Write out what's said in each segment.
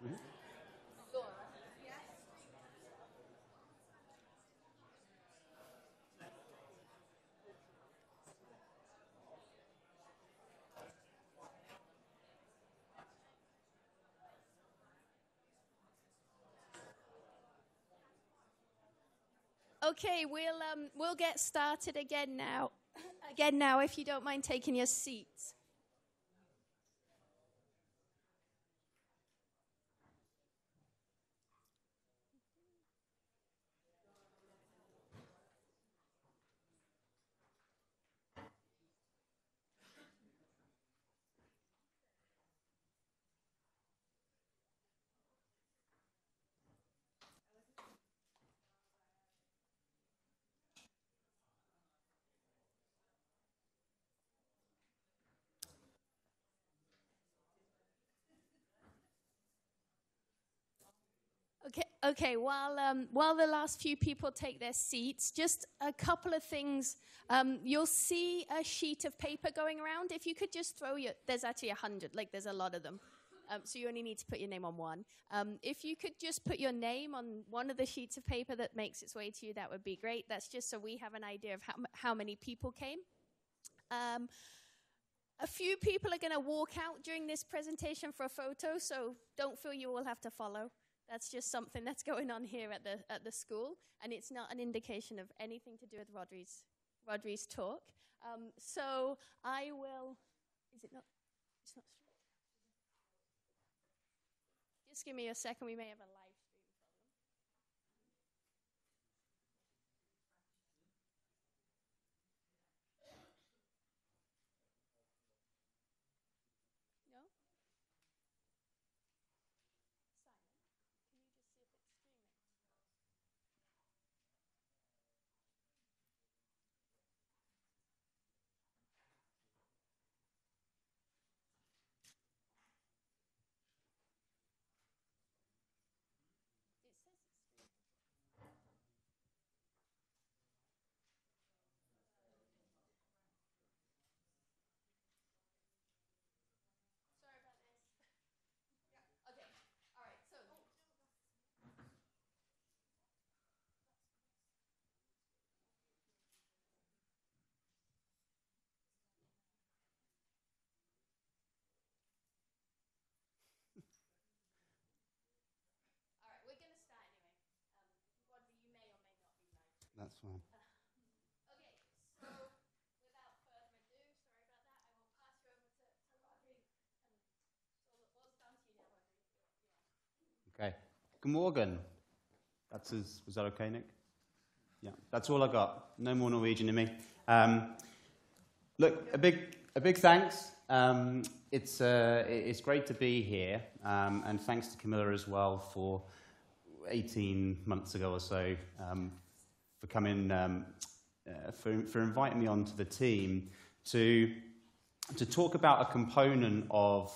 Mm-hmm. Okay, we'll get started again now. Again now, if you don't mind taking your seats. Okay. While the last few people take their seats, just a couple of things. You'll see a sheet of paper going around. If you could just there's actually 100, like there's a lot of them. So you only need to put your name on one. If you could just put your name on one of the sheets of paper that makes its way to you, that would be great. That's just so we have an idea of how many people came. A few people are going to walk out during this presentation for a photo, so don't feel you all have to follow. That's just something that's going on here at the school, and it's not an indication of anything to do with Rodri's talk. So I will. Is it not? It's not straight. Just give me a second. We may have a live stream problem. No. That's fine. Okay, so without further ado, sorry about that, I will pass you over to Rodri. So all's down to you now, Rodri. Okay. Good morning. Was that okay, Nick? Yeah, that's all I got. No more Norwegian in me. Look, a big thanks. It's great to be here, and thanks to Camilla as well for 18 months ago or so for coming, for inviting me onto the team to talk about a component of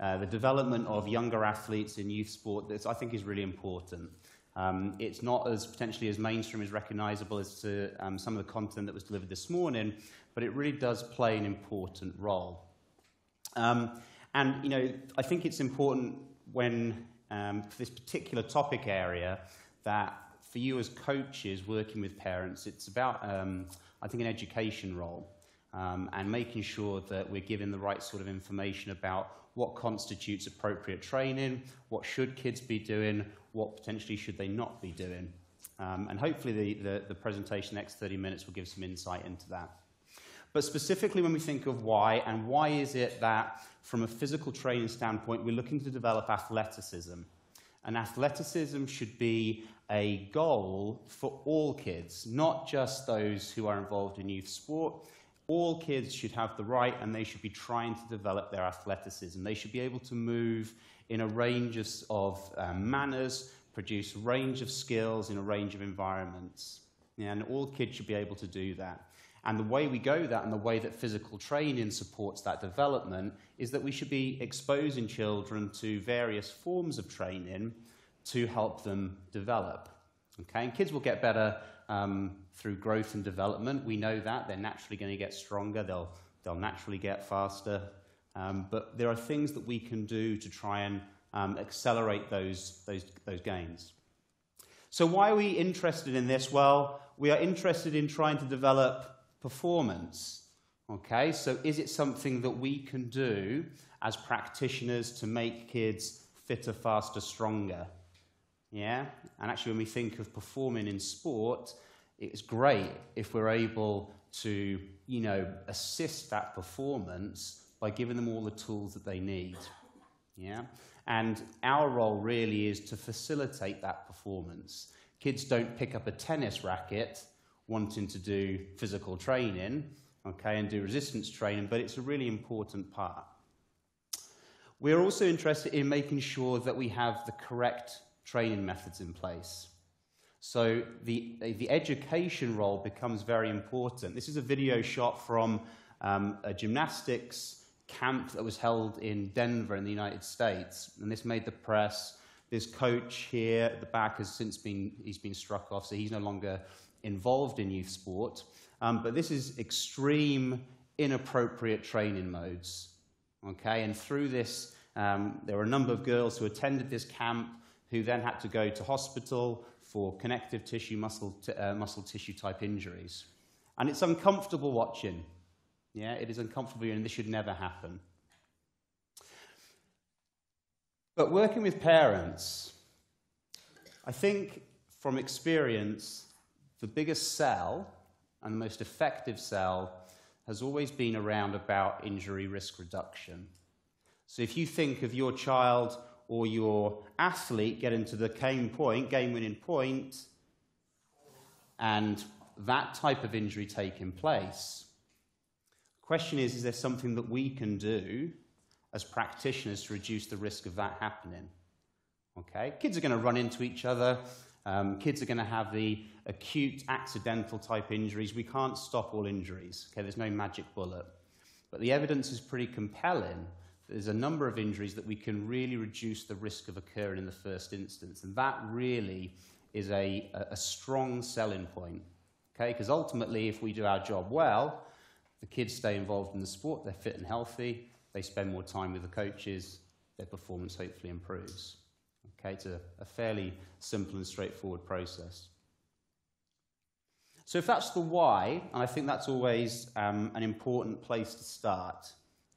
the development of younger athletes in youth sport that I think is really important. It's not as potentially as mainstream as recognizable as to some of the content that was delivered this morning, but it really does play an important role. And, you know, I think it's important when, for this particular topic area, that for you as coaches working with parents, it's about, I think, an education role and making sure that we're giving the right sort of information about what constitutes appropriate training, what should kids be doing, what potentially should they not be doing. And hopefully the presentation next 30 minutes will give some insight into that. But specifically when we think of why, and why is it that from a physical training standpoint, we're looking to develop athleticism. And athleticism should be a goal for all kids, not just those who are involved in youth sport. All kids should have the right, and they should be trying to develop their athleticism. They should be able to move in a range of manners, produce a range of skills in a range of environments. And all kids should be able to do that. And the way we go that, and the way that physical training supports that development, is that we should be exposing children to various forms of training to help them develop. Okay? And kids will get better through growth and development. We know that. They're naturally going to get stronger. They'll naturally get faster. But there are things that we can do to try and accelerate those gains. So why are we interested in this? Well, we are interested in trying to develop performance. Okay, so is it something that we can do as practitioners to make kids fitter, faster, stronger? Yeah, and actually when we think of performing in sport, it's great if we're able to, assist that performance by giving them all the tools that they need. Yeah, and our role really is to facilitate that performance. Kids don't pick up a tennis racket wanting to do physical training, okay, and do resistance training, but it's a really important part. We're also interested in making sure that we have the correct training methods in place. So the education role becomes very important. This is a video shot from a gymnastics camp that was held in Denver in the United States, and this made the press. This coach here at the back has since been struck off, so he's no longer involved in youth sport. But this is extreme, inappropriate training modes. Okay, and through this, there were a number of girls who attended this camp who then had to go to hospital for connective tissue, muscle tissue type injuries. And it's uncomfortable watching. Yeah, it is uncomfortable, and this should never happen. But working with parents, I think from experience, the biggest sell and the most effective sell has always been around about injury risk reduction. So if you think of your child or your athlete getting to the game-winning point, and that type of injury taking place, the question is there something that we can do as practitioners to reduce the risk of that happening? Okay, kids are going to run into each other. Kids are going to have the acute accidental type injuries. We can't stop all injuries. Okay, there's no magic bullet. But the evidence is pretty compelling. There's a number of injuries that we can really reduce the risk of occurring in the first instance. And that really is a strong selling point. Okay, because ultimately, if we do our job well, the kids stay involved in the sport, they're fit and healthy, they spend more time with the coaches, their performance hopefully improves. Okay, it's a fairly simple and straightforward process. So if that's the why, and I think that's always an important place to start.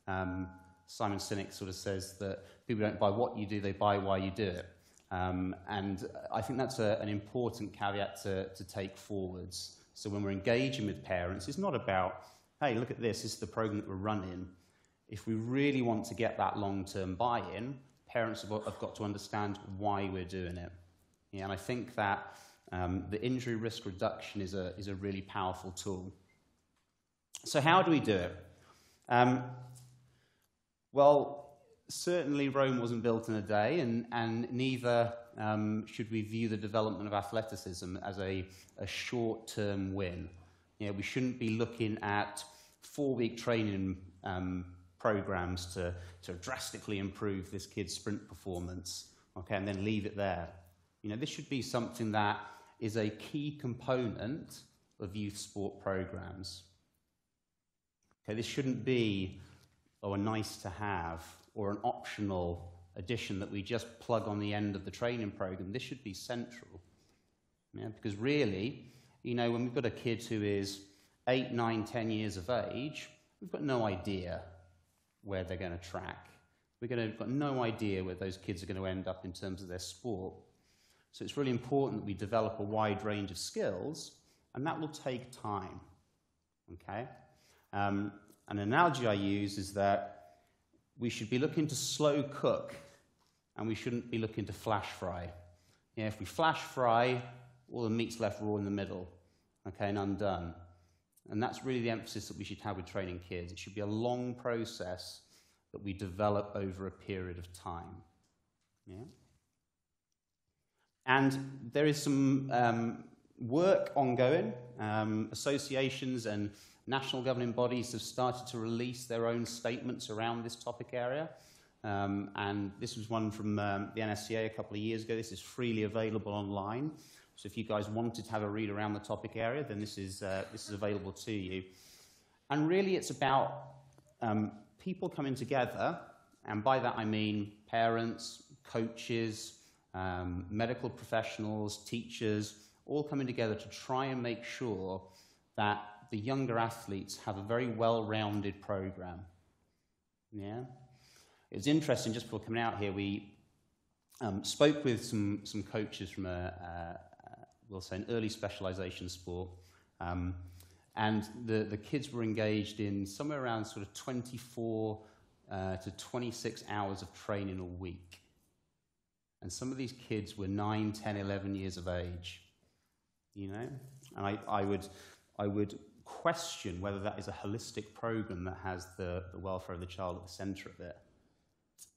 Simon Sinek sort of says that people don't buy what you do, they buy why you do it. And I think that's an important caveat to take forwards. So when we're engaging with parents, it's not about, hey, look at this is the program that we're running. If we really want to get that long-term buy-in, parents have got to understand why we're doing it. Yeah, and I think that the injury risk reduction is a really powerful tool. So how do we do it? Well, certainly Rome wasn't built in a day, and neither should we view the development of athleticism as a short-term win. You know, we shouldn't be looking at 4-week training programs to drastically improve this kid's sprint performance, okay, and then leave it there. You know, this should be something that is a key component of youth sport programs. Okay, this shouldn't be a nice to have or an optional addition that we just plug on the end of the training program. This should be central. Yeah, because really, you know, when we've got a kid who is 8, 9, 10 years of age, we've got no idea where they're going to track. We've got no idea where those kids are going to end up in terms of their sport. So it's really important that we develop a wide range of skills, and that will take time. Okay? An analogy I use is that we should be looking to slow cook, and we shouldn't be looking to flash fry. Yeah, if we flash fry, all the meat's left raw in the middle, okay, and undone. And that's really the emphasis that we should have with training kids. It should be a long process that we develop over a period of time. Yeah? And there is some work ongoing. Associations and national governing bodies have started to release their own statements around this topic area. And this was one from the NSCA a couple of years ago. This is freely available online. So if you guys wanted to have a read around the topic area, then this is available to you. And really it's about people coming together, and by that I mean parents, coaches, medical professionals, teachers, all coming together to try and make sure that the younger athletes have a very well-rounded program. Yeah? It was interesting, just before coming out here, we spoke with some coaches from we'll say an early specialization sport, and the kids were engaged in somewhere around sort of 24 to 26 hours of training a week. And some of these kids were 9, 10, 11 years of age, you know? And I would question whether that is a holistic program that has the welfare of the child at the center of it.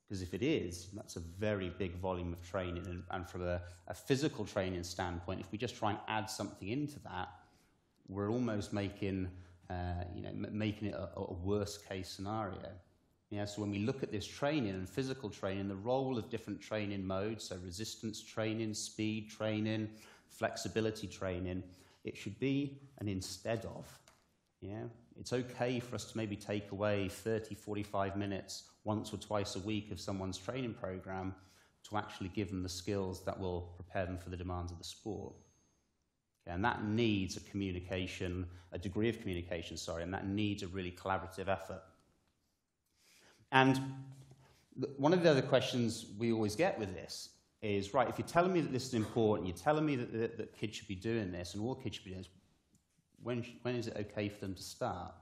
Because if it is, that's a very big volume of training. And from a physical training standpoint, if we just try and add something into that, we're almost making it a worst case scenario. Yeah, so when we look at this training and physical training, the role of different training modes, so resistance training, speed training, flexibility training, it should be an instead of. Yeah, it's okay for us to maybe take away 30, 45 minutes once or twice a week of someone's training program to actually give them the skills that will prepare them for the demands of the sport. Okay, and that needs a degree of communication, and that needs a really collaborative effort. And one of the other questions we always get with this is, right, if you're telling me that this is important, you're telling me that kids should be doing this, and all kids should be doing this, when is it okay for them to start?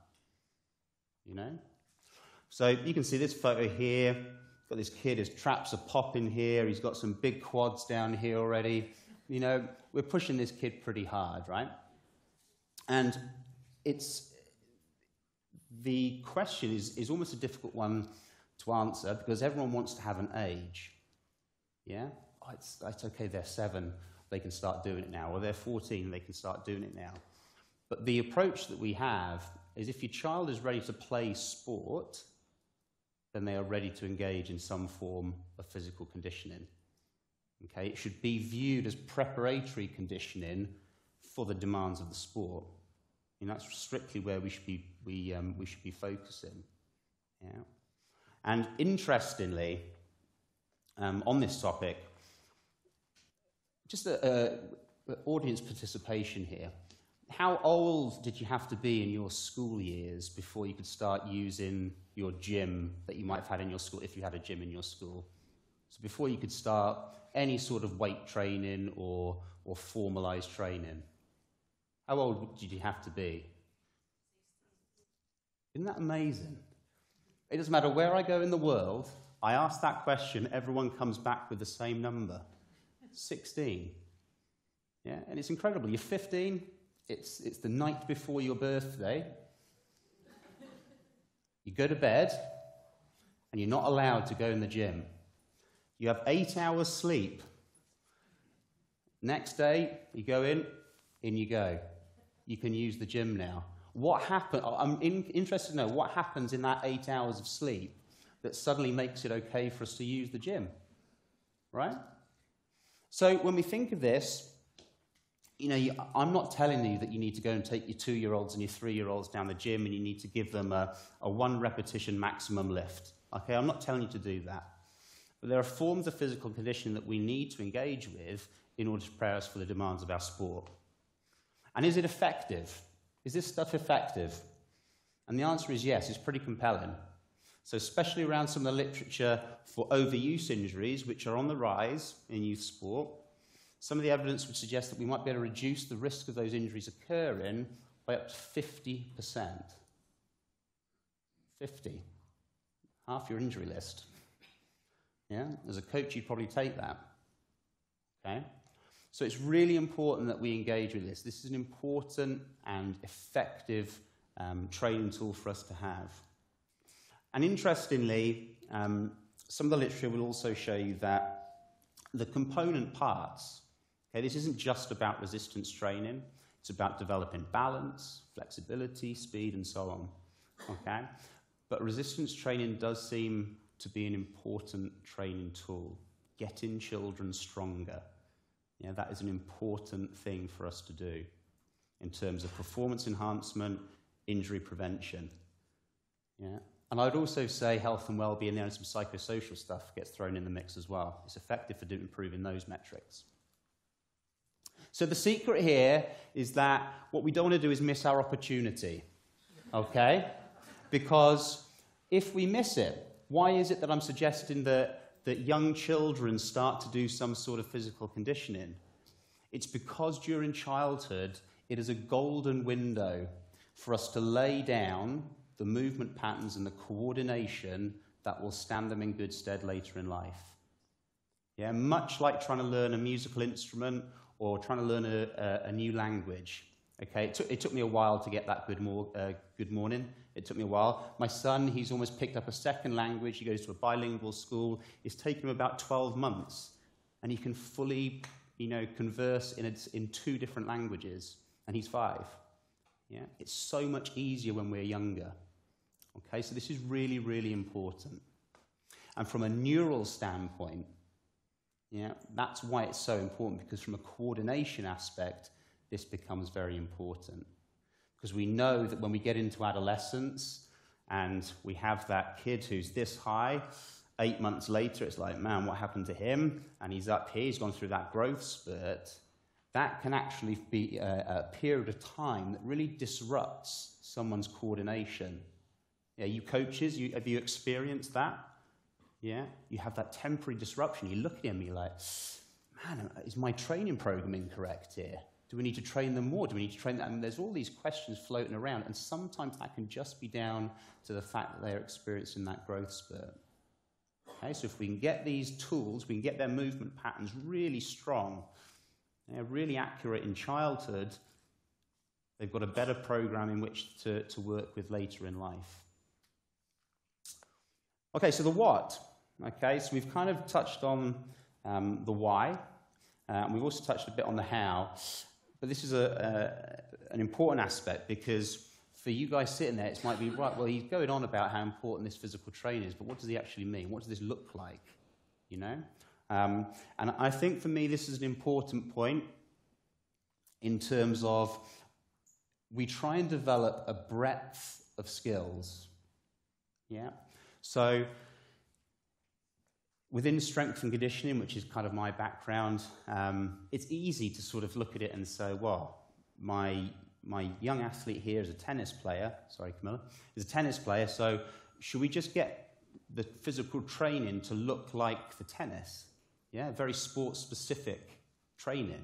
You know? So you can see this photo here. Got this kid, his traps are popping here. He's got some big quads down here already. You know, we're pushing this kid pretty hard, right? And the question is almost a difficult one to answer because everyone wants to have an age. Yeah? Oh, it's okay, they're 7, they can start doing it now. Or they're 14, they can start doing it now. But the approach that we have is if your child is ready to play sport, then they are ready to engage in some form of physical conditioning. Okay? It should be viewed as preparatory conditioning for the demands of the sport. And that's strictly where we should be focusing. Yeah? And interestingly, on this topic, just audience participation here. How old did you have to be in your school years before you could start using your gym that you might have had in your school, if you had a gym in your school? So before you could start any sort of weight training or formalized training. How old did you have to be? Isn't that amazing? It doesn't matter where I go in the world, I ask that question, everyone comes back with the same number. 16. Yeah, and it's incredible. You're 15, it's the night before your birthday. You go to bed, and you're not allowed to go in the gym. You have 8 hours sleep. Next day, you go in you go. You can use the gym now. What happened? I'm interested to know what happens in that 8 hours of sleep that suddenly makes it okay for us to use the gym, right? So when we think of this, you know, I'm not telling you that you need to go and take your 2-year-olds and your 3-year-olds down the gym and you need to give them a 1 repetition maximum lift. Okay, I'm not telling you to do that. But there are forms of physical conditioning that we need to engage with in order to prepare us for the demands of our sport. And is it effective? Is this stuff effective? And the answer is yes, it's pretty compelling. So especially around some of the literature for overuse injuries, which are on the rise in youth sport, some of the evidence would suggest that we might be able to reduce the risk of those injuries occurring by up to 50%. 50. Half your injury list. Yeah? As a coach, you'd probably take that. Okay? So it's really important that we engage with this. This is an important and effective training tool for us to have. And interestingly, some of the literature will also show you that the component parts, okay, this isn't just about resistance training, it's about developing balance, flexibility, speed, and so on. Okay? But resistance training does seem to be an important training tool, getting children stronger. Yeah, that is an important thing for us to do in terms of performance enhancement, injury prevention. Yeah? And I'd also say health and well-being there, and some psychosocial stuff gets thrown in the mix as well. It's effective for improving those metrics. So the secret here is that what we don't want to do is miss our opportunity, okay? Because if we miss it, why is it that I'm suggesting that young children start to do some sort of physical conditioning? It's because during childhood, it is a golden window for us to lay down the movement patterns and the coordination that will stand them in good stead later in life. Yeah, much like trying to learn a musical instrument or trying to learn a new language. Okay, it took me a while to get that good morning. It took me a while. My son, he's almost picked up a second language. He goes to a bilingual school. It's taken him about 12 months, and he can fully, converse in 2 different languages, and he's 5. Yeah, it's so much easier when we're younger. Okay, so this is really, really important. And from a neural standpoint, that's why it's so important, because from a coordination aspect, this becomes very important. Because we know that when we get into adolescence and we have that kid who's this high, 8 months later, it's like, man, what happened to him? And he's up here, he's gone through that growth spurt. That can actually be a period of time that really disrupts someone's coordination. Yeah, you coaches, have you experienced that? Yeah, you have that temporary disruption. You look at me like, man, is my training program incorrect here? Do we need to train them more? Do we need to train them? And there's all these questions floating around, and sometimes that can just be down to the fact that they're experiencing that growth spurt. Okay, so if we can get these tools, we can get their movement patterns really strong, really accurate in childhood, they've got a better program in which to work with later in life. Okay, so the what. Okay, so we've kind of touched on the why. We've also touched a bit on the how. But this is an important aspect, because for you guys sitting there, it might be, right, well, he's going on about how important this physical training is, but what does he actually mean? What does this look like? And I think for me, this is an important point in terms of we try and develop a breadth of skills. Yeah. So within strength and conditioning, which is kind of my background, it's easy to sort of look at it and say, well, my young athlete here is a tennis player. Sorry, Camilla. Is a tennis player, so should we just get the physical training to look like the tennis? Yeah, very sport-specific training.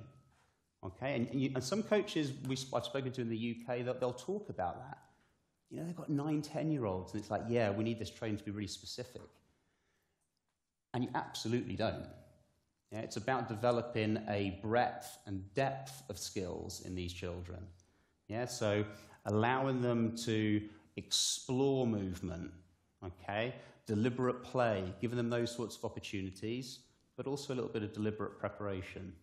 Okay, and some coaches I've spoken to in the UK, they'll talk about that. They've got 9, 10-year-olds, and it's like, yeah, we need this training to be really specific. And you absolutely don't. Yeah, it's about developing a breadth and depth of skills in these children. Yeah, so allowing them to explore movement, okay, deliberate play, giving them those sorts of opportunities, but also a little bit of deliberate preparation.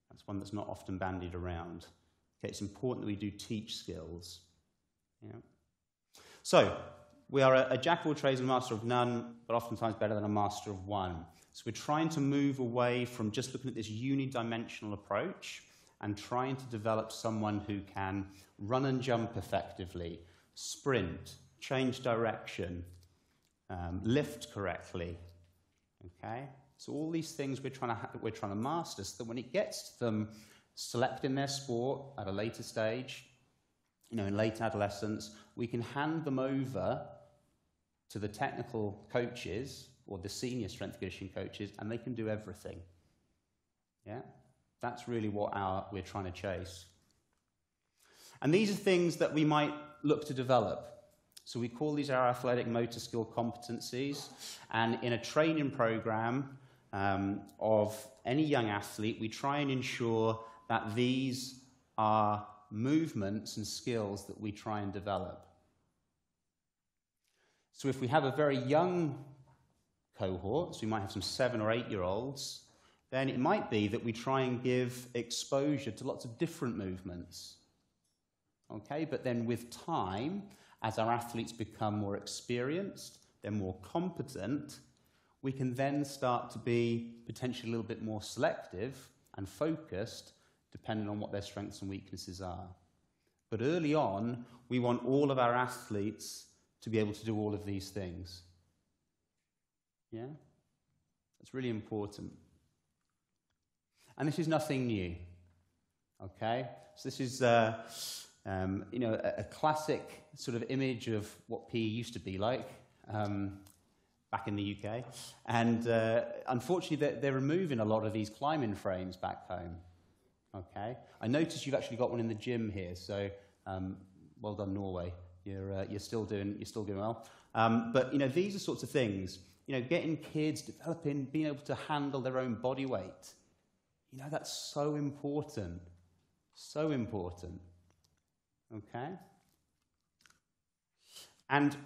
That's one that's not often bandied around. Okay, it's important that we do teach skills. Yeah. So, we are a jack of all trades and master of none, but oftentimes better than a master of one. So we're trying to move away from just looking at this unidimensional approach and trying to develop someone who can run and jump effectively, sprint, change direction, lift correctly. Okay? So all these things we're trying to master, so that when it gets to them selecting their sport at a later stage, in late adolescence, we can hand them over to the technical coaches or the senior strength conditioning coaches, and they can do everything. Yeah? That's really what we're trying to chase. And these are things that we might look to develop. So we call these our athletic motor skill competencies. And in a training program of any young athlete, we try and ensure that these are movements and skills that we try and develop. So if we have a very young cohort, so we might have some 7 or 8-year-olds, then it might be that we try and give exposure to lots of different movements. Okay, but then with time, as our athletes become more experienced, they're more competent, we can then start to be potentially a little bit more selective and focused depending on what their strengths and weaknesses are. But early on, we want all of our athletes to be able to do all of these things. Yeah? That's really important. And this is nothing new. Okay? So this is, you know, a classic sort of image of what PE used to be like back in the UK. And unfortunately, they're removing a lot of these climbing frames back home. Okay? I noticed you've actually got one in the gym here, so well done, Norway. You're still doing well. But you know, these are sorts of things. You know, getting kids developing, being able to handle their own body weight. You know, that's so important. So important. Okay? And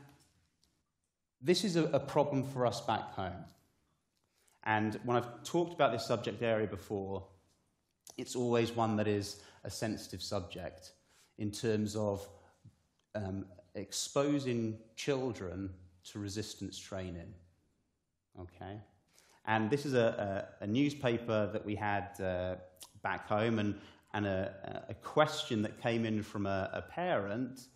this is a problem for us back home. And when I've talked about this subject area before, it's always one that is a sensitive subject in terms of exposing children to resistance training. Okay? And this is a newspaper that we had back home, and a question that came in from a parent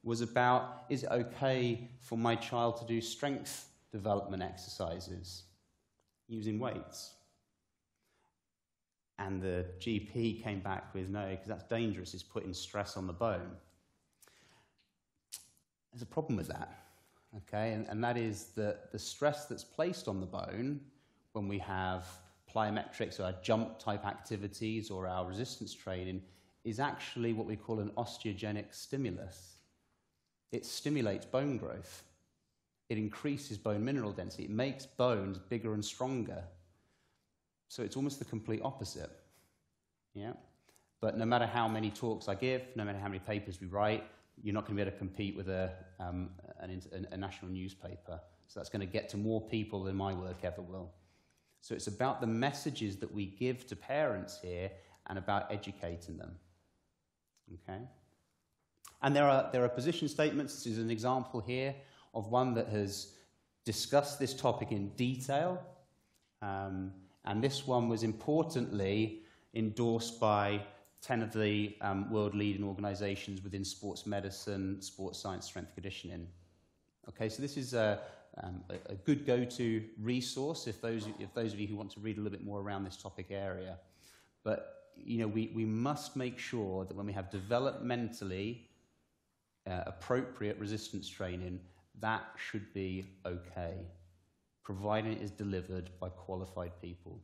was about, is it okay for my child to do strength development exercises using weights? And the GP came back with no, because that's dangerous, it's putting stress on the bone. There's a problem with that, okay? And that is that the stress that's placed on the bone when we have plyometrics or our jump type activities or our resistance training is actually what we call an osteogenic stimulus. It stimulates bone growth. It increases bone mineral density. It makes bones bigger and stronger. So it's almost the complete opposite. Yeah? But no matter how many talks I give, no matter how many papers we write, you're not going to be able to compete with a national newspaper. So that's going to get to more people than my work ever will. So it's about the messages that we give to parents here and about educating them. Okay? And there are position statements. This is an example here of one that has discussed this topic in detail. And this one was importantly endorsed by 10 of the world leading organizations within sports medicine, sports science, strength conditioning. Okay, so this is a good go-to resource if those of you who want to read a little bit more around this topic area. But you know, we must make sure that when we have developmentally appropriate resistance training, that should be okay, providing it is delivered by qualified people.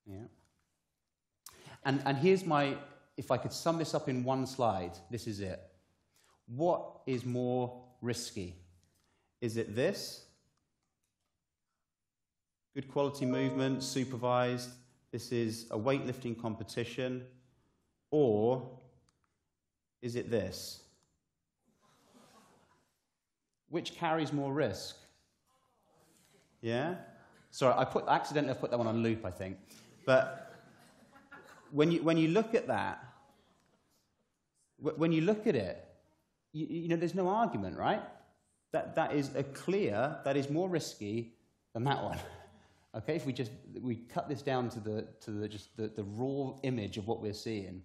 Yeah. And here's my, if I could sum this up in one slide, this is it. What is more risky? Is it this? Good quality movement, supervised. This is a weightlifting competition. Or is it this? Which carries more risk? Yeah? Sorry, accidentally put that one on loop, I think. But when you look at that, when you look at it, you know, there's no argument, right? That is that is more risky than that one. Okay, if we cut this down to the raw image of what we're seeing.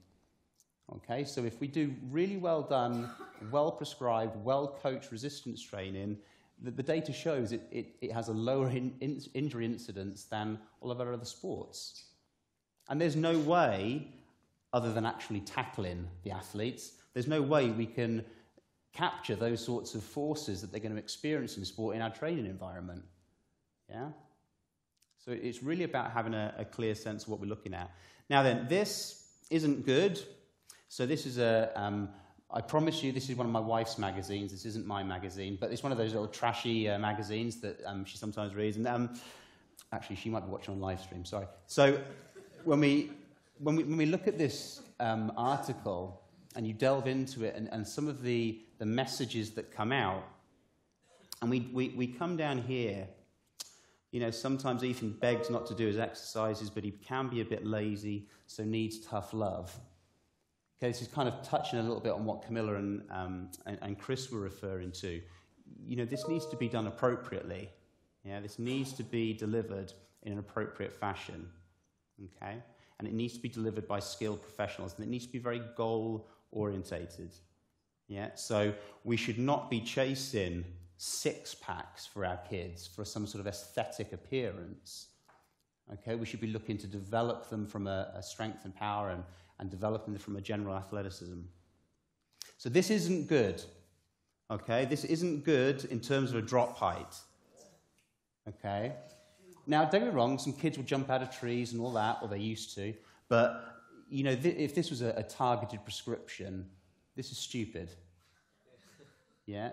Okay, so if we do really well done, well prescribed, well coached resistance training, the data shows it has a lower injury incidence than all of our other sports. And there's no way, other than actually tackling the athletes, there's no way we can capture those sorts of forces that they're going to experience in sport in our training environment. Yeah? So it's really about having a clear sense of what we're looking at. Now then, this isn't good. So this is I promise you, this is one of my wife's magazines. This isn't my magazine, but it's one of those little trashy magazines that she sometimes reads. And actually, she might be watching on live stream. Sorry. So when we look at this article and you delve into it, and some of the messages that come out, and we come down here. You know, sometimes Ethan begs not to do his exercises, but he can be a bit lazy, so needs tough love. Okay, this is kind of touching a little bit on what Camilla and Chris were referring to. You know, this needs to be done appropriately. Yeah, this needs to be delivered in an appropriate fashion. Okay, and it needs to be delivered by skilled professionals, and it needs to be very goal-orientated. Yeah, so we should not be chasing six-packs for our kids for some sort of aesthetic appearance. Okay, we should be looking to develop them from a strength and power and developing them from a general athleticism. So this isn't good. Okay, this isn't good in terms of a drop height. Okay, now don't get me wrong, some kids will jump out of trees and all that, or they used to, but you know, if this was a targeted prescription, this is stupid. Yeah,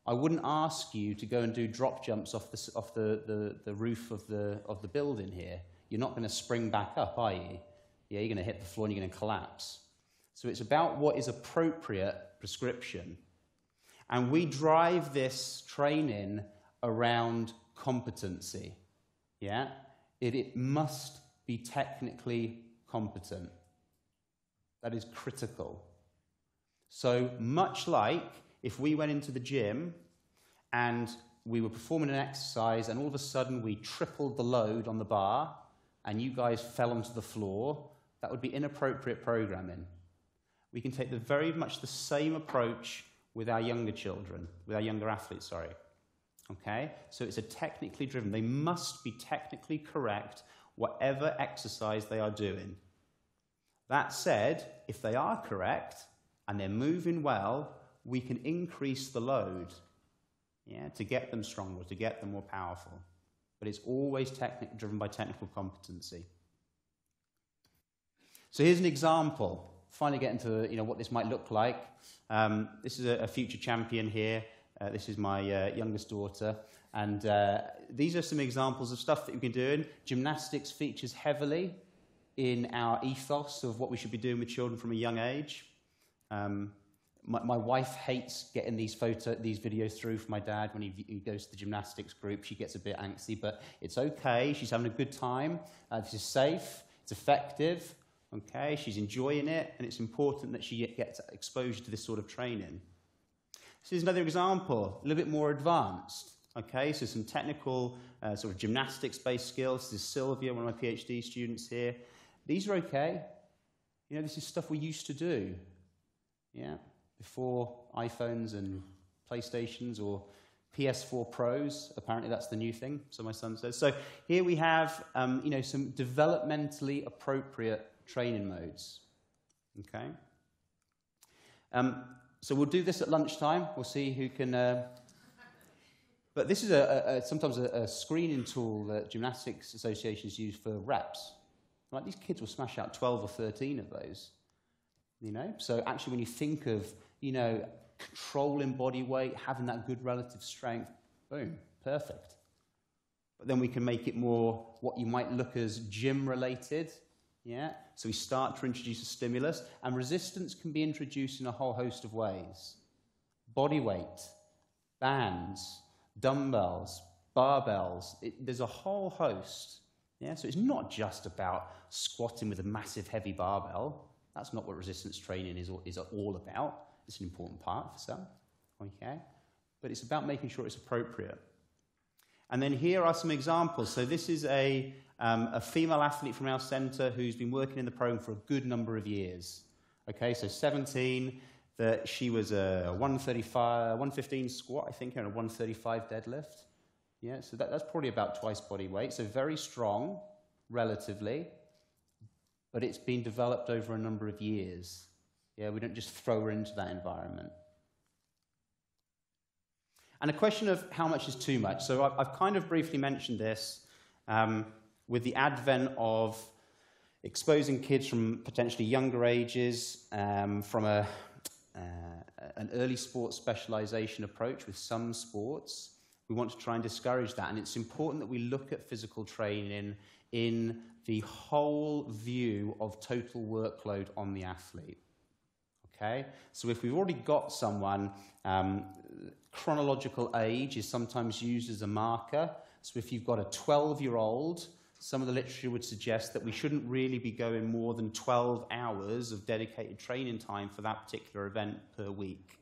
I wouldn't ask you to go and do drop jumps off the roof of the building here. You're not going to spring back up, are you? Yeah, you're going to hit the floor and you're going to collapse. So it's about what is appropriate prescription. And we drive this training around competency. Yeah? It must be technically competent. That is critical. So much like if we went into the gym and we were performing an exercise and all of a sudden we tripled the load on the bar and you guys fell onto the floor, that would be inappropriate programming. We can take very much the same approach with our younger children, with our younger athletes, sorry. Okay? So it's a technically driven. They must be technically correct whatever exercise they are doing. That said, if they are correct and they're moving well, we can increase the load, yeah, to get them stronger, to get them more powerful. But it's always driven by technical competency. So here's an example. Finally getting to what this might look like. This is a future champion here. This is my youngest daughter. And these are some examples of stuff that we've been doing. Gymnastics features heavily in our ethos of what we should be doing with children from a young age. My wife hates getting these videos through from my dad when he goes to the gymnastics group. She gets a bit angsty, but it's okay. She's having a good time. This is safe. It's effective. Okay, she's enjoying it, and it's important that she gets exposure to this sort of training. This is another example, a little bit more advanced. Okay, so some technical sort of gymnastics-based skills. This is Sylvia, one of my PhD students here. These are okay. This is stuff we used to do. Yeah, before iPhones and PlayStations or PS4 Pros. Apparently that's the new thing, so my son says. So here we have, some developmentally appropriate training modes. Okay. So we'll do this at lunchtime. We'll see who can... But this is sometimes a screening tool that gymnastics associations use for reps. Like, these kids will smash out 12 or 13 of those. So actually when you think of, controlling body weight, having that good relative strength, boom, perfect. But then we can make it more what you might look as gym-related. Yeah? So we start to introduce a stimulus, and resistance can be introduced in a whole host of ways. Body weight, bands, dumbbells, barbells. There's a whole host. Yeah? So it's not just about squatting with a massive heavy barbell. That's not what resistance training is all about. It's an important part for some. Okay? But it's about making sure it's appropriate. And then here are some examples. So this is a female athlete from our centre who's been working in the program for a good number of years. Okay, so 17, that she was a 115 squat, I think, and a 135 deadlift. Yeah, so that's probably about twice body weight. So very strong, relatively, but it's been developed over a number of years. Yeah, we don't just throw her into that environment. And a question of how much is too much. So I've kind of briefly mentioned this with the advent of exposing kids from potentially younger ages, from an early sports specialization approach with some sports. We want to try and discourage that. And it's important that we look at physical training in the whole view of total workload on the athlete. Okay? So if we've already got someone, chronological age is sometimes used as a marker. So if you've got a 12-year-old, some of the literature would suggest that we shouldn't really be going more than 12 hours of dedicated training time for that particular event per week.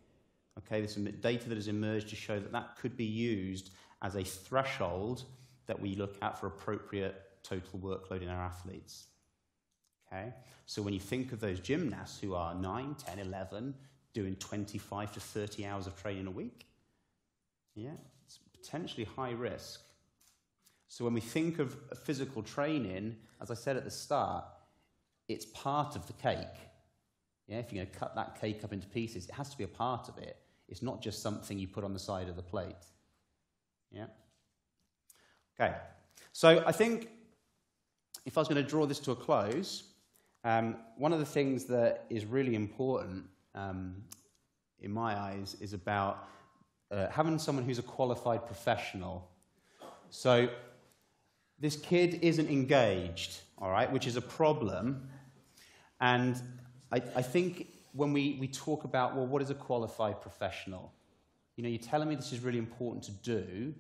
Okay, there's some data that has emerged to show that that could be used as a threshold that we look at for appropriate total workload in our athletes. Okay, so when you think of those gymnasts who are 9, 10, 11, doing 25 to 30 hours of training a week. Yeah, it's potentially high risk. So when we think of physical training, as I said at the start, it's part of the cake. Yeah, if you're going to cut that cake up into pieces, it has to be a part of it. It's not just something you put on the side of the plate. Yeah? Okay. So I think if I was going to draw this to a close, one of the things that is really important in my eyes is about having someone who's a qualified professional. So this kid isn't engaged, all right, which is a problem. And I think when we talk about, well, what is a qualified professional? You know, you're telling me this is really important to do,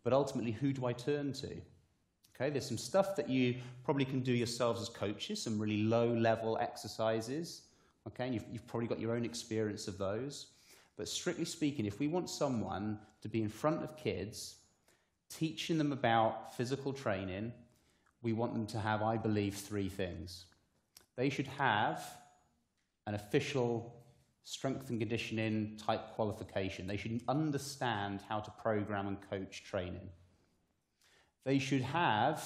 but ultimately, who do I turn to? Okay, there's some stuff that you probably can do yourselves as coaches, some really low-level exercises. Okay, and you've probably got your own experience of those. But strictly speaking, if we want someone to be in front of kids, teaching them about physical training, we want them to have, I believe, 3 things. They should have an official strength and conditioning type qualification. They should understand how to program and coach training. They should have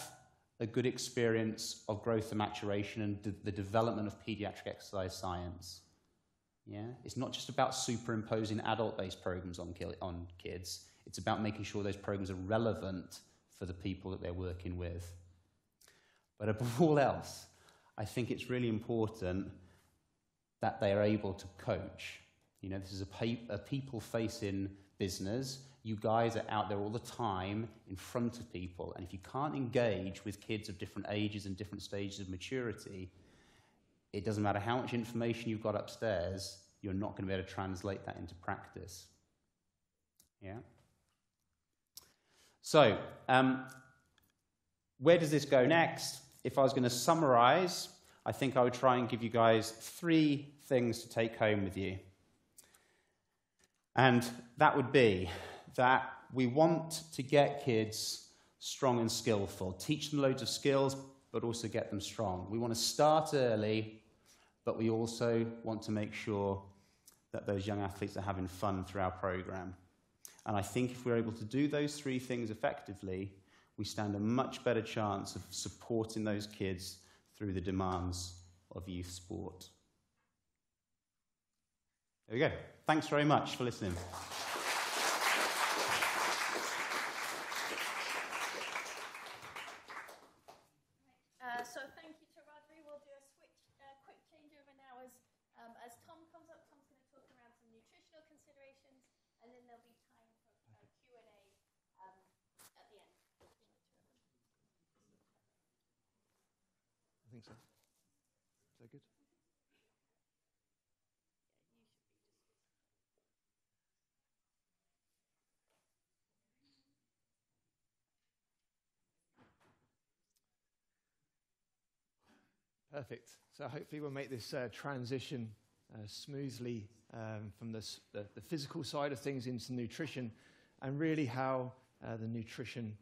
a good experience of growth and maturation and the development of pediatric exercise science. Yeah? It's not just about superimposing adult-based programs on kids. It's about making sure those programs are relevant for the people that they're working with. But above all else, I think it's really important that they are able to coach. You know, this is a people-facing business. You guys are out there all the time in front of people. And if you can't engage with kids of different ages and different stages of maturity, it doesn't matter how much information you've got upstairs, you're not going to be able to translate that into practice. Yeah? So, where does this go next? If I was going to summarize, I think I would try and give you guys 3 things to take home with you. And that would be that we want to get kids strong and skillful, teach them loads of skills, but also get them strong. We want to start early, but we also want to make sure that those young athletes are having fun through our program. And I think if we're able to do those 3 things effectively, we stand a much better chance of supporting those kids through the demands of youth sport. There we go. Thanks very much for listening. So thank you to Rodri. We'll do a quick changeover now as Tom comes up. Tom's going to talk around some nutritional considerations, and then there'll be time for Q&A at the end. I think so. Is that good? Perfect. So hopefully we'll make this transition smoothly from the physical side of things into nutrition, and really how the nutrition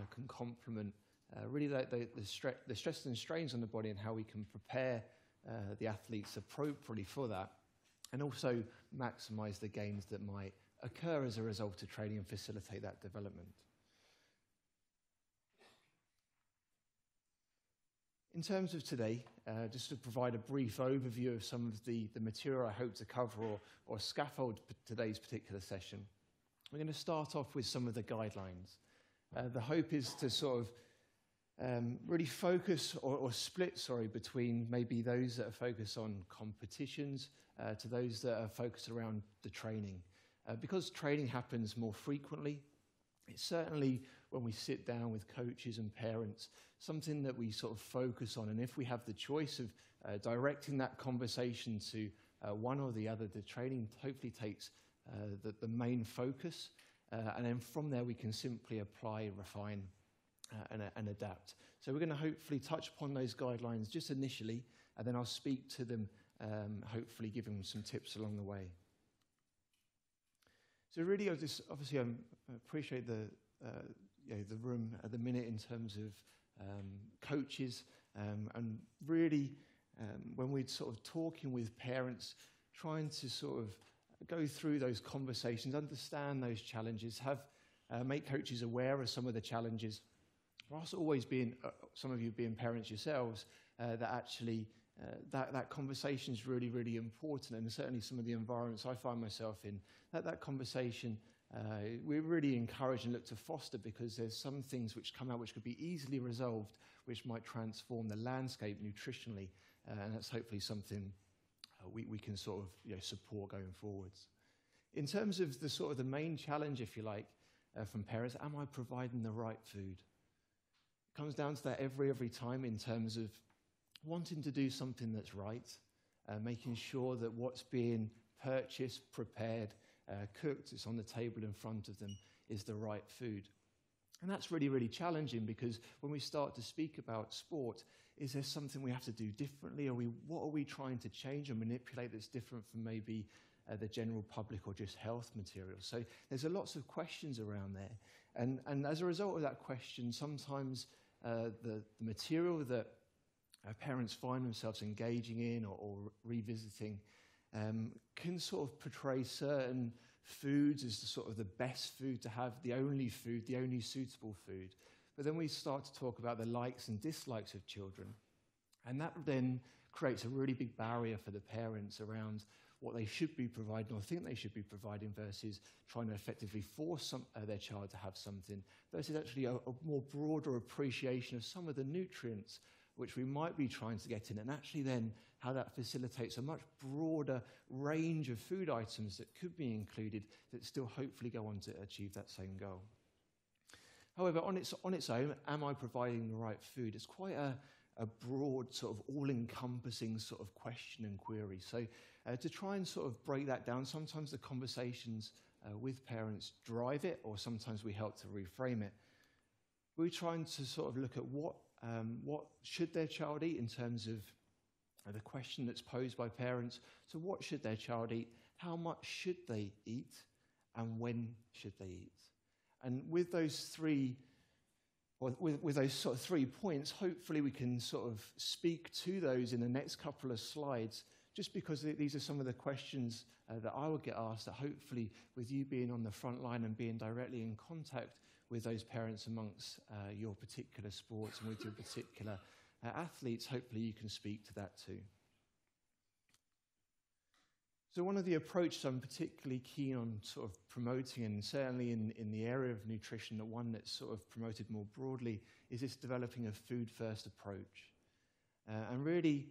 can complement really the stresses and strains on the body, and how we can prepare the athletes appropriately for that, and also maximize the gains that might occur as a result of training and facilitate that development. In terms of today, just to provide a brief overview of some of the material I hope to cover or scaffold today's particular session, we're going to start off with some of the guidelines. The hope is to sort of really focus or split, between maybe those that are focused on competitions to those that are focused around the training. Because training happens more frequently, it's certainly, when we sit down with coaches and parents, something that we sort of focus on. And if we have the choice of directing that conversation to one or the other, the training hopefully takes the main focus. And then from there, we can simply apply, refine, and adapt. So we're going to hopefully touch upon those guidelines just initially, and then I'll speak to them, hopefully give them some tips along the way. So really, I appreciate the room at the minute in terms of coaches, and really when we're sort of talking with parents, trying to sort of go through those conversations, understand those challenges, make coaches aware of some of the challenges, whilst always being, some of you being parents yourselves, that actually that conversation is really, really important, and certainly some of the environments I find myself in, that conversation we really encourage and look to foster, because there's some things which come out which could be easily resolved, which might transform the landscape nutritionally, and that's hopefully something we can sort of support going forwards. In terms of the main challenge, if you like, from parents, am I providing the right food? It comes down to that every time, in terms of wanting to do something that's right, making sure that what's being purchased, prepared, cooked, it's on the table in front of them, is the right food. And that's really, really challenging, because when we start to speak about sport, is there something we have to do differently? What are we trying to change and manipulate that's different from maybe the general public or just health materials? So there's lots of questions around there. And as a result of that question, sometimes the material that parents find themselves engaging in or revisiting can sort of portray certain foods as the best food to have, the only suitable food. But then we start to talk about the likes and dislikes of children, and that then creates a really big barrier for the parents around what they should be providing or think they should be providing, versus trying to effectively force their child to have something, versus actually a more broader appreciation of some of the nutrients which we might be trying to get in, and actually then how that facilitates a much broader range of food items that could be included that still hopefully go on to achieve that same goal. However, on its own, am I providing the right food? It's quite a broad, sort of all-encompassing sort of question and query. So to try and sort of break that down, sometimes the conversations with parents drive it, or sometimes we help to reframe it. We're trying to sort of look at what should their child eat in terms of the question that's posed by parents. So what should their child eat? How much should they eat? And when should they eat? And with those three points, hopefully we can sort of speak to those in the next couple of slides, just because these are some of the questions that I would get asked, that hopefully with you being on the front line and being directly in contact with those parents amongst your particular sports and with your particular athletes, hopefully you can speak to that too. So one of the approaches I'm particularly keen on sort of promoting, and certainly in the area of nutrition, the one that's sort of promoted more broadly, is this developing a food-first approach. And really,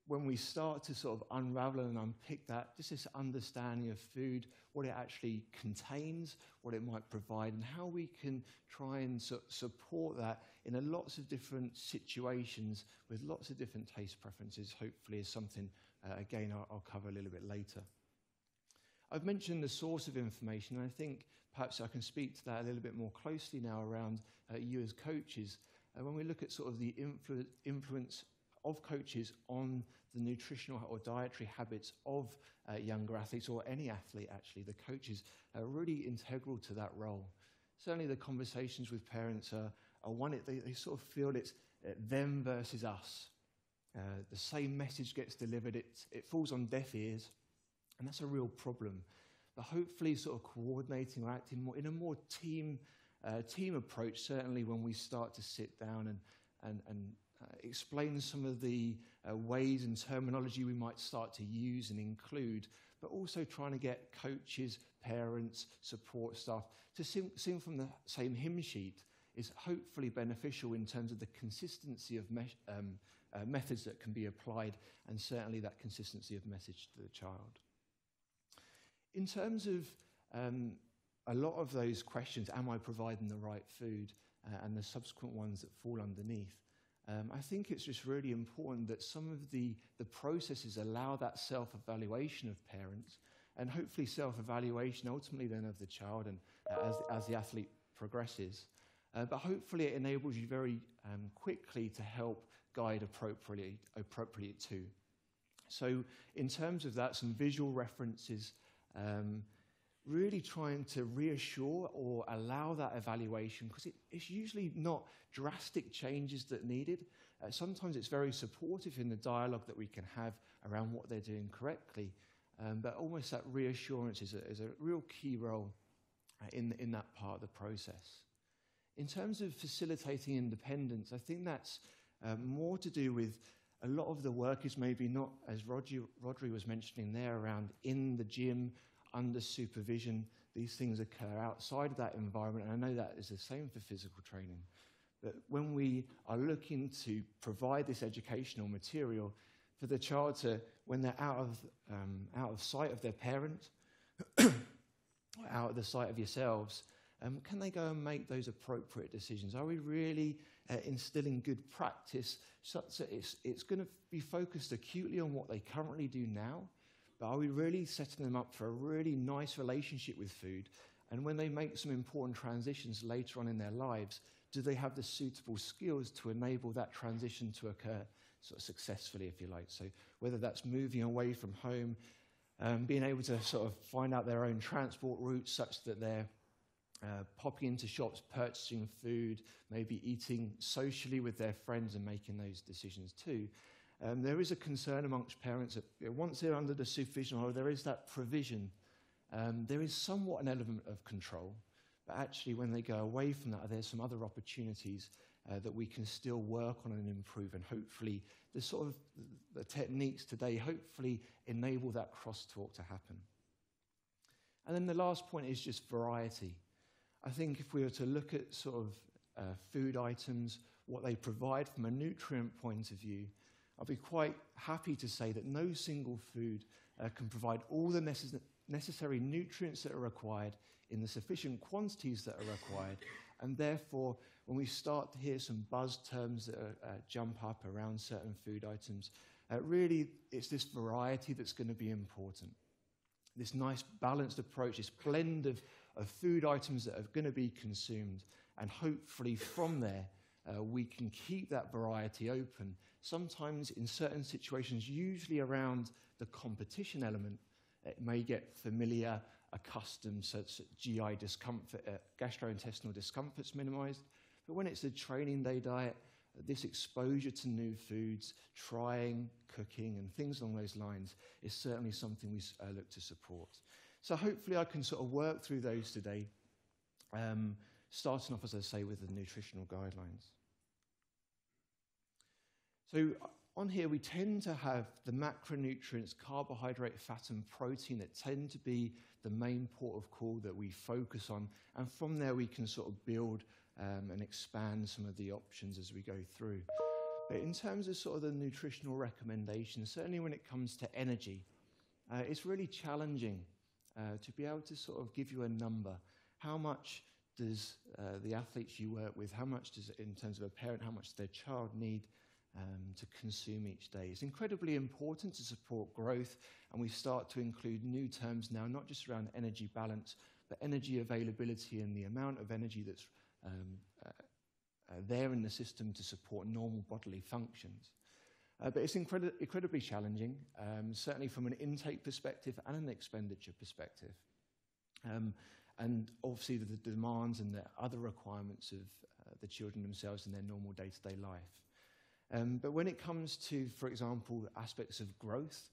when we start to sort of unravel and unpick that, just this understanding of food, what it actually contains, what it might provide, and how we can try and support that in lots of different situations with lots of different taste preferences, hopefully is something, again, I'll cover a little bit later. I've mentioned the source of information, and I think perhaps I can speak to that a little bit more closely now around you as coaches. When we look at sort of the influence of coaches on the nutritional or dietary habits of younger athletes, or any athlete actually, the coaches are really integral to that role. Certainly the conversations with parents are one, they sort of feel it's them versus us. The same message gets delivered, it falls on deaf ears, and that's a real problem. But hopefully sort of coordinating or acting more in a more team approach, certainly when we start to sit down and explain some of the ways and terminology we might start to use and include, but also trying to get coaches, parents, support staff to sing from the same hymn sheet is hopefully beneficial in terms of the consistency of methods that can be applied, and certainly that consistency of message to the child. In terms of a lot of those questions, am I providing the right food, and the subsequent ones that fall underneath, I think it's just really important that some of the processes allow that self-evaluation of parents, and hopefully self-evaluation ultimately then of the child, and as the athlete progresses. But hopefully it enables you very quickly to help guide appropriately too. So in terms of that, some visual references, really trying to reassure or allow that evaluation, because it's usually not drastic changes that are needed. Sometimes it's very supportive in the dialogue that we can have around what they're doing correctly. but almost that reassurance is a real key role in that part of the process. In terms of facilitating independence, I think that's more to do with a lot of the work is maybe not, as Rodri was mentioning there, around in the gym, under supervision. These things occur outside of that environment, and I know that is the same for physical training. But when we are looking to provide this educational material for the child to, when they're out of sight of their parent, out of the sight of yourselves, can they go and make those appropriate decisions? Are we really instilling good practice such that it's going to be focused acutely on what they currently do now, but are we really setting them up for a really nice relationship with food? And when they make some important transitions later on in their lives, do they have the suitable skills to enable that transition to occur sort of successfully, if you like? So whether that's moving away from home, being able to sort of find out their own transport routes such that they're popping into shops, purchasing food, maybe eating socially with their friends and making those decisions too. There is a concern amongst parents that once they're under the supervision, or there is that provision, there is somewhat an element of control, but actually when they go away from that, there's some other opportunities that we can still work on and improve, and hopefully the sort of the techniques today hopefully enable that crosstalk to happen. And then the last point is just variety. I think if we were to look at sort of food items, what they provide from a nutrient point of view, I'd be quite happy to say that no single food can provide all the necessary nutrients that are required in the sufficient quantities that are required. And therefore, when we start to hear some buzz terms that jump up around certain food items, really it's this variety that's going to be important. This nice balanced approach, this blend of food items that are going to be consumed. And hopefully from there, we can keep that variety open. Sometimes in certain situations, usually around the competition element, it may get familiar, accustomed, such that GI discomfort, gastrointestinal discomfort's minimized. But when it's a training day diet, this exposure to new foods, trying, cooking, and things along those lines is certainly something we look to support. So hopefully I can sort of work through those today, starting off, as I say, with the nutritional guidelines. So on here, we tend to have the macronutrients, carbohydrate, fat, and protein that tend to be the main port of call that we focus on. And from there, we can sort of build and expand some of the options as we go through. But in terms of sort of the nutritional recommendations, certainly when it comes to energy, it's really challenging to be able to sort of give you a number. How much does the athletes you work with, how much does, in terms of a parent, how much does their child need to consume each day? It's incredibly important to support growth, and we start to include new terms now, not just around energy balance, but energy availability and the amount of energy that's there in the system to support normal bodily functions. But it's incredibly challenging, certainly from an intake perspective and an expenditure perspective. And obviously the demands and the other requirements of the children themselves in their normal day-to-day life. But when it comes to, for example, aspects of growth,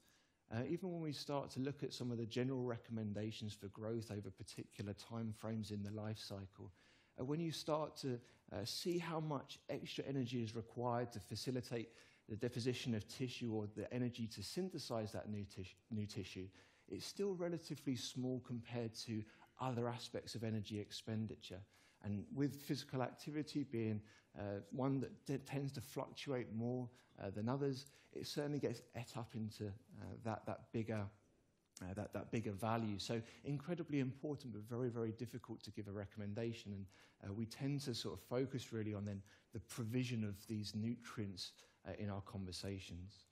even when we start to look at some of the general recommendations for growth over particular time frames in the life cycle, when you start to see how much extra energy is required to facilitate the deposition of tissue or the energy to synthesize that new tissue, it's still relatively small compared to other aspects of energy expenditure. And with physical activity being one that tends to fluctuate more than others, it certainly gets ate up into that bigger value. So incredibly important, but very, very difficult to give a recommendation. And we tend to sort of focus really on then the provision of these nutrients in our conversations.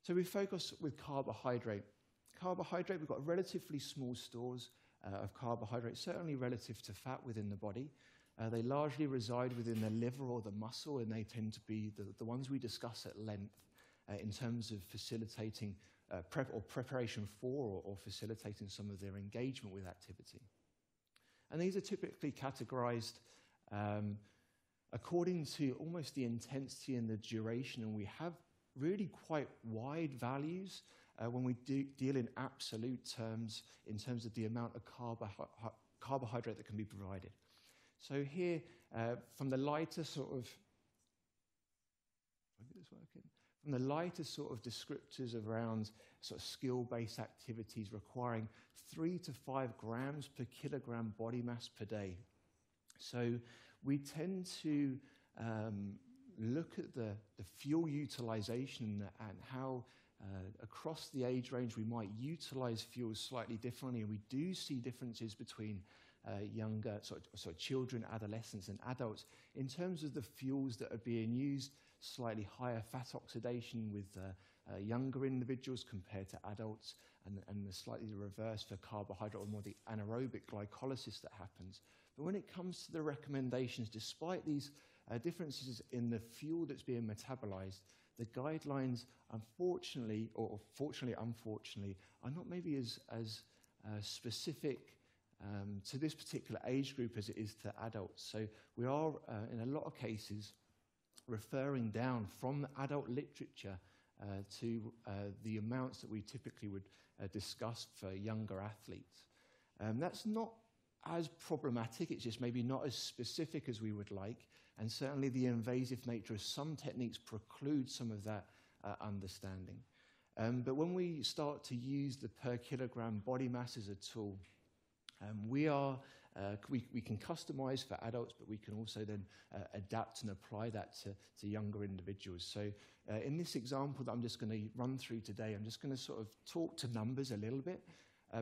So we focus with carbohydrate. Carbohydrate, we've got relatively small stores of carbohydrate, certainly relative to fat within the body. They largely reside within the liver or the muscle, and they tend to be the ones we discuss at length in terms of facilitating preparation for or facilitating some of their engagement with activity. And these are typically categorized according to almost the intensity and the duration, and we have really quite wide values when we deal in absolute terms, in terms of the amount of carbohydrate that can be provided. So here, from the lighter sort of, from the lighter sort of descriptors around sort of skill-based activities requiring 3 to 5 grams per kilogram body mass per day. So we tend to look at the fuel utilization and how across the age range we might utilize fuels slightly differently, and we do see differences between younger, children, adolescents and adults in terms of the fuels that are being used. Slightly higher fat oxidation with younger individuals compared to adults, and the slightly the reverse for carbohydrate, or more the anaerobic glycolysis that happens. But when it comes to the recommendations, despite these differences in the fuel that's being metabolized, the guidelines, unfortunately, or fortunately, unfortunately, are not maybe as specific to this particular age group as it is to adults. So we are, in a lot of cases, referring down from the adult literature to the amounts that we typically would discuss for younger athletes. That's not as problematic, it's just maybe not as specific as we would like, and certainly the invasive nature of some techniques preclude some of that understanding. But when we start to use the per kilogram body mass as a tool, we can customize for adults, but we can also then adapt and apply that to younger individuals. So in this example that I'm just going to run through today, I'm just going to sort of talk to numbers a little bit,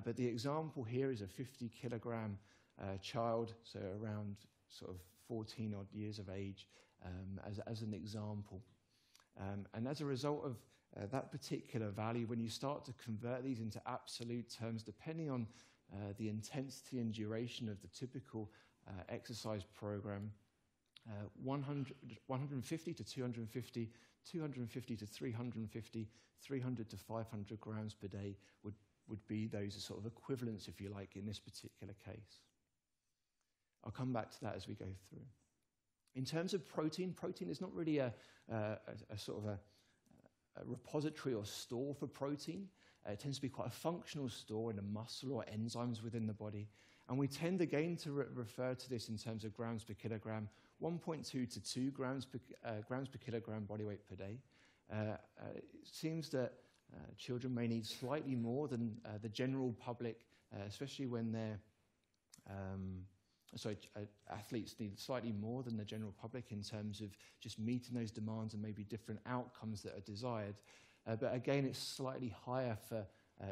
but the example here is a 50 kilogram child, so around sort of 14 odd years of age, as an example. And as a result of that particular value, when you start to convert these into absolute terms, depending on the intensity and duration of the typical exercise program, 150 to 250, 250 to 350, 300 to 500 grams per day would be those sort of equivalents, if you like, in this particular case. I'll come back to that as we go through. In terms of protein is not really a sort of a repository or store for protein. It tends to be quite a functional store in a muscle or enzymes within the body. And we tend again to refer to this in terms of grams per kilogram, 1.2 to 2 grams per kilogram body weight per day. It seems that children may need slightly more than the general public, especially when they're, athletes need slightly more than the general public in terms of just meeting those demands and maybe different outcomes that are desired. But again, it's slightly higher for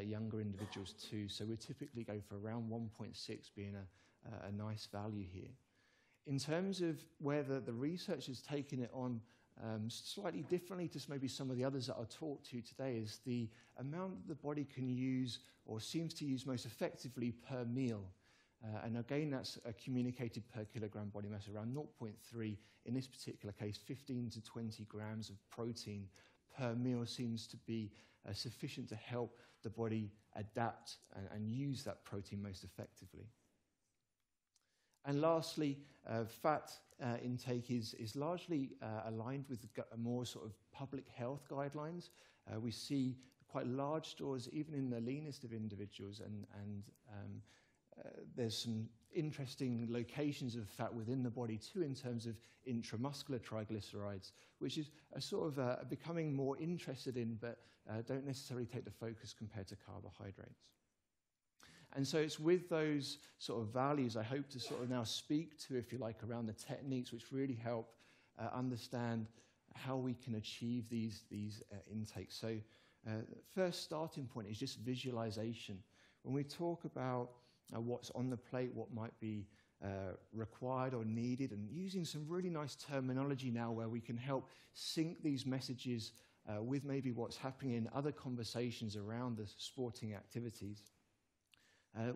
younger individuals too. So we typically go for around 1.6 being a nice value here. In terms of whether the research has taken it on slightly differently to maybe some of the others that I'll talk to today, is the amount that the body can use or seems to use most effectively per meal. And again, that's communicated per kilogram body mass, around 0.3. In this particular case, 15 to 20 grams of protein per meal seems to be sufficient to help the body adapt and use that protein most effectively. And lastly, fat intake is largely aligned with more sort of public health guidelines. We see quite large stores, even in the leanest of individuals, and there's some interesting locations of fat within the body too, in terms of intramuscular triglycerides, which is a sort of becoming more interested in, but don't necessarily take the focus compared to carbohydrates. And so it's with those sort of values I hope to sort of now speak to, if you like, around the techniques which really help understand how we can achieve these intakes. So first starting point is just visualization. When we talk about what's on the plate, what might be required or needed, and using some really nice terminology now where we can help sync these messages with maybe what's happening in other conversations around the sporting activities.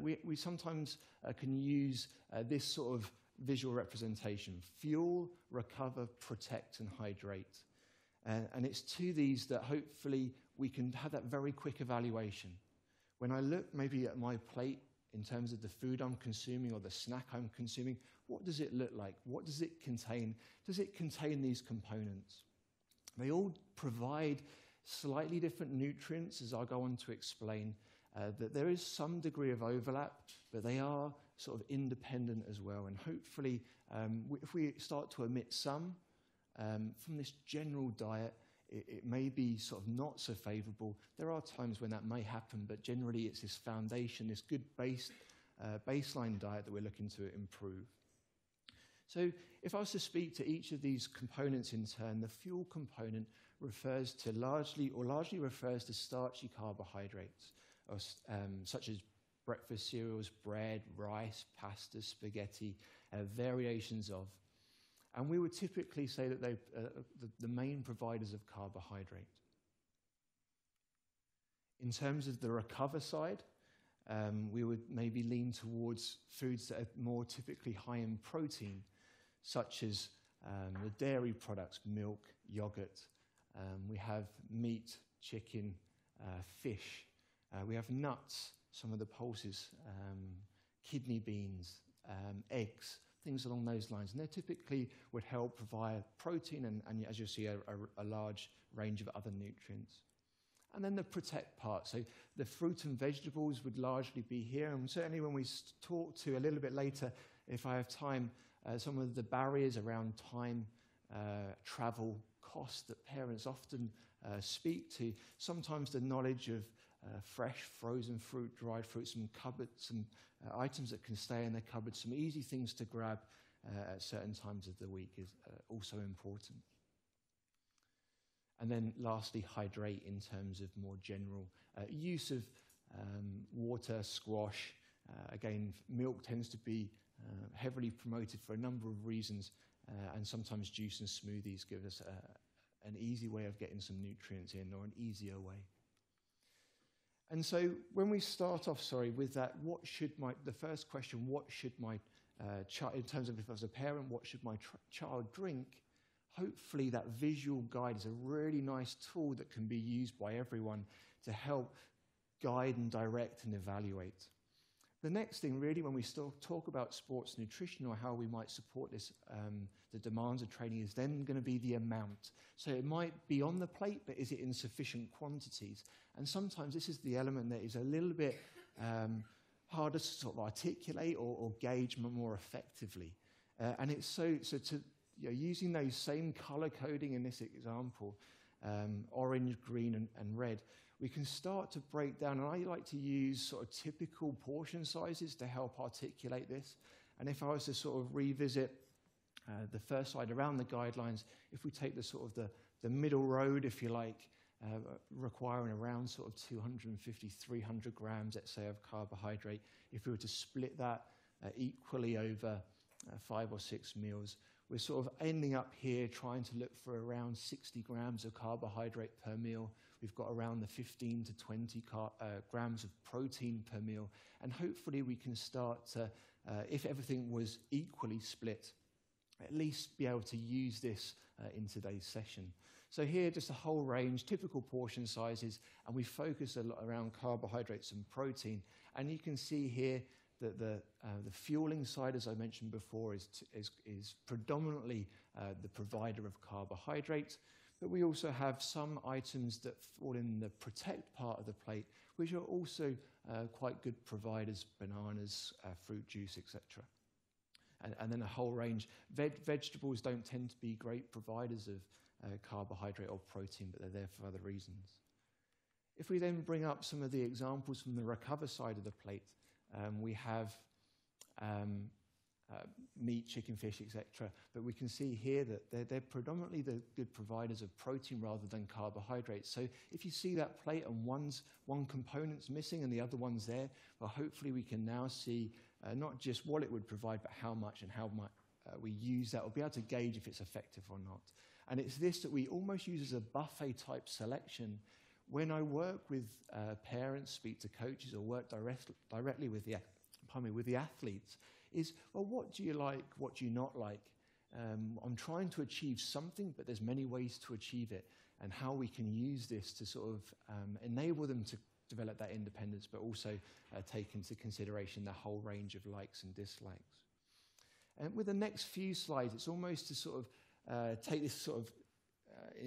We sometimes can use this sort of visual representation: fuel, recover, protect, and hydrate. And it's to these that hopefully we can have that very quick evaluation. When I look maybe at my plate in terms of the food I'm consuming or the snack I'm consuming, what does it look like? What does it contain? Does it contain these components? They all provide Slightly different nutrients, as I'll go on to explain, that there is some degree of overlap, but they are sort of independent as well. And hopefully, if we start to omit some from this general diet, it may be sort of not so favourable. There are times when that may happen, but generally it's this foundation, this good baseline diet that we're looking to improve. So if I was to speak to each of these components in turn, the fuel component refers to largely refers to starchy carbohydrates, such as breakfast cereals, bread, rice, pasta, spaghetti, variations of. And we would typically say that they're the main providers of carbohydrate. In terms of the recover side, we would maybe lean towards foods that are more typically high in protein, such as the dairy products, milk, yogurt. We have meat, chicken, fish. We have nuts, some of the pulses, kidney beans, eggs, things along those lines. And they typically would help provide protein and as you'll see, a large range of other nutrients. And then the protect part. So the fruit and vegetables would largely be here. And certainly when we talk to a little bit later, if I have time, some of the barriers around time, travel, cost that parents often speak to. Sometimes the knowledge of fresh, frozen fruit, dried fruit, some cupboards, some items that can stay in their cupboards, some easy things to grab at certain times of the week is also important. And then lastly, hydrate in terms of more general use of water, squash. Again, milk tends to be heavily promoted for a number of reasons, and sometimes juice and smoothies give us an easy way of getting some nutrients in, or an easier way. And so when we start off, with that, the first question, what should my child, in terms of if I was a parent, what should my child drink? Hopefully that visual guide is a really nice tool that can be used by everyone to help guide and direct and evaluate. The next thing really, when we still talk about sports nutrition or how we might support this, the demands of training, is then going to be the amount. So it might be on the plate, but is it in sufficient quantities? And sometimes this is the element that is a little bit harder to sort of articulate or gauge more effectively. And it's so to using those same color coding in this example, orange, green, and red, we can start to break down, and I like to use sort of typical portion sizes to help articulate this. And if I was to sort of revisit the first slide around the guidelines, if we take the sort of the middle road, if you like, requiring around sort of 250, 300 grams, let's say, of carbohydrate, if we were to split that equally over 5 or 6 meals, we're sort of ending up here trying to look for around 60 grams of carbohydrate per meal. We've got around the 15 to 20 grams of protein per meal. And hopefully we can start to, if everything was equally split, at least be able to use this in today's session. So here, just a whole range, typical portion sizes, and we focus a lot around carbohydrates and protein. And you can see here that the fueling side, as I mentioned before, is predominantly the provider of carbohydrates. But we also have some items that fall in the protect part of the plate, which are also quite good providers: bananas, fruit juice, etc. And then a whole range. Vegetables don't tend to be great providers of carbohydrate or protein, but they're there for other reasons. If we then bring up some of the examples from the recover side of the plate, we have meat, chicken, fish, etc. But we can see here that they're predominantly the good providers of protein rather than carbohydrates. So if you see that plate and one component's missing and the other one's there, well, hopefully we can now see not just what it would provide, but how much and how much we use that, or be able to gauge if it's effective or not. And it's this that we almost use as a buffet type selection. When I work with parents, speak to coaches, or work directly with the athletes, is, well, what do you like, what do you not like? I'm trying to achieve something, but there's many ways to achieve it, and how we can use this to sort of enable them to develop that independence, but also take into consideration the whole range of likes and dislikes. And with the next few slides, it's almost to sort of take this sort of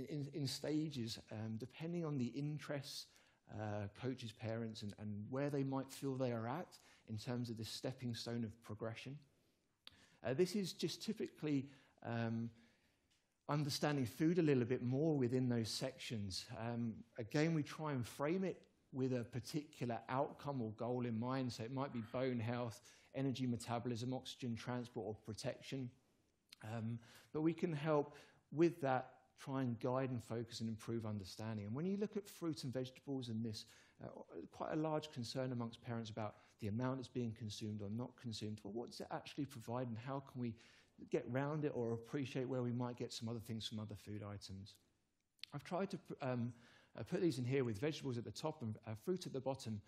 in stages, depending on the interests, coaches, parents, and where they might feel they are at in terms of this stepping stone of progression. This is just typically understanding food a little bit more within those sections. Again, we try and frame it with a particular outcome or goal in mind. So it might be bone health, energy metabolism, oxygen transport, or protection. But we can help with that, try and guide and focus and improve understanding. And when you look at fruit and vegetables and this, quite a large concern amongst parents about the amount that's being consumed or not consumed, well, what does it actually provide and how can we get round it or appreciate where we might get some other things from other food items? I've tried to put these in here with vegetables at the top and fruit at the bottom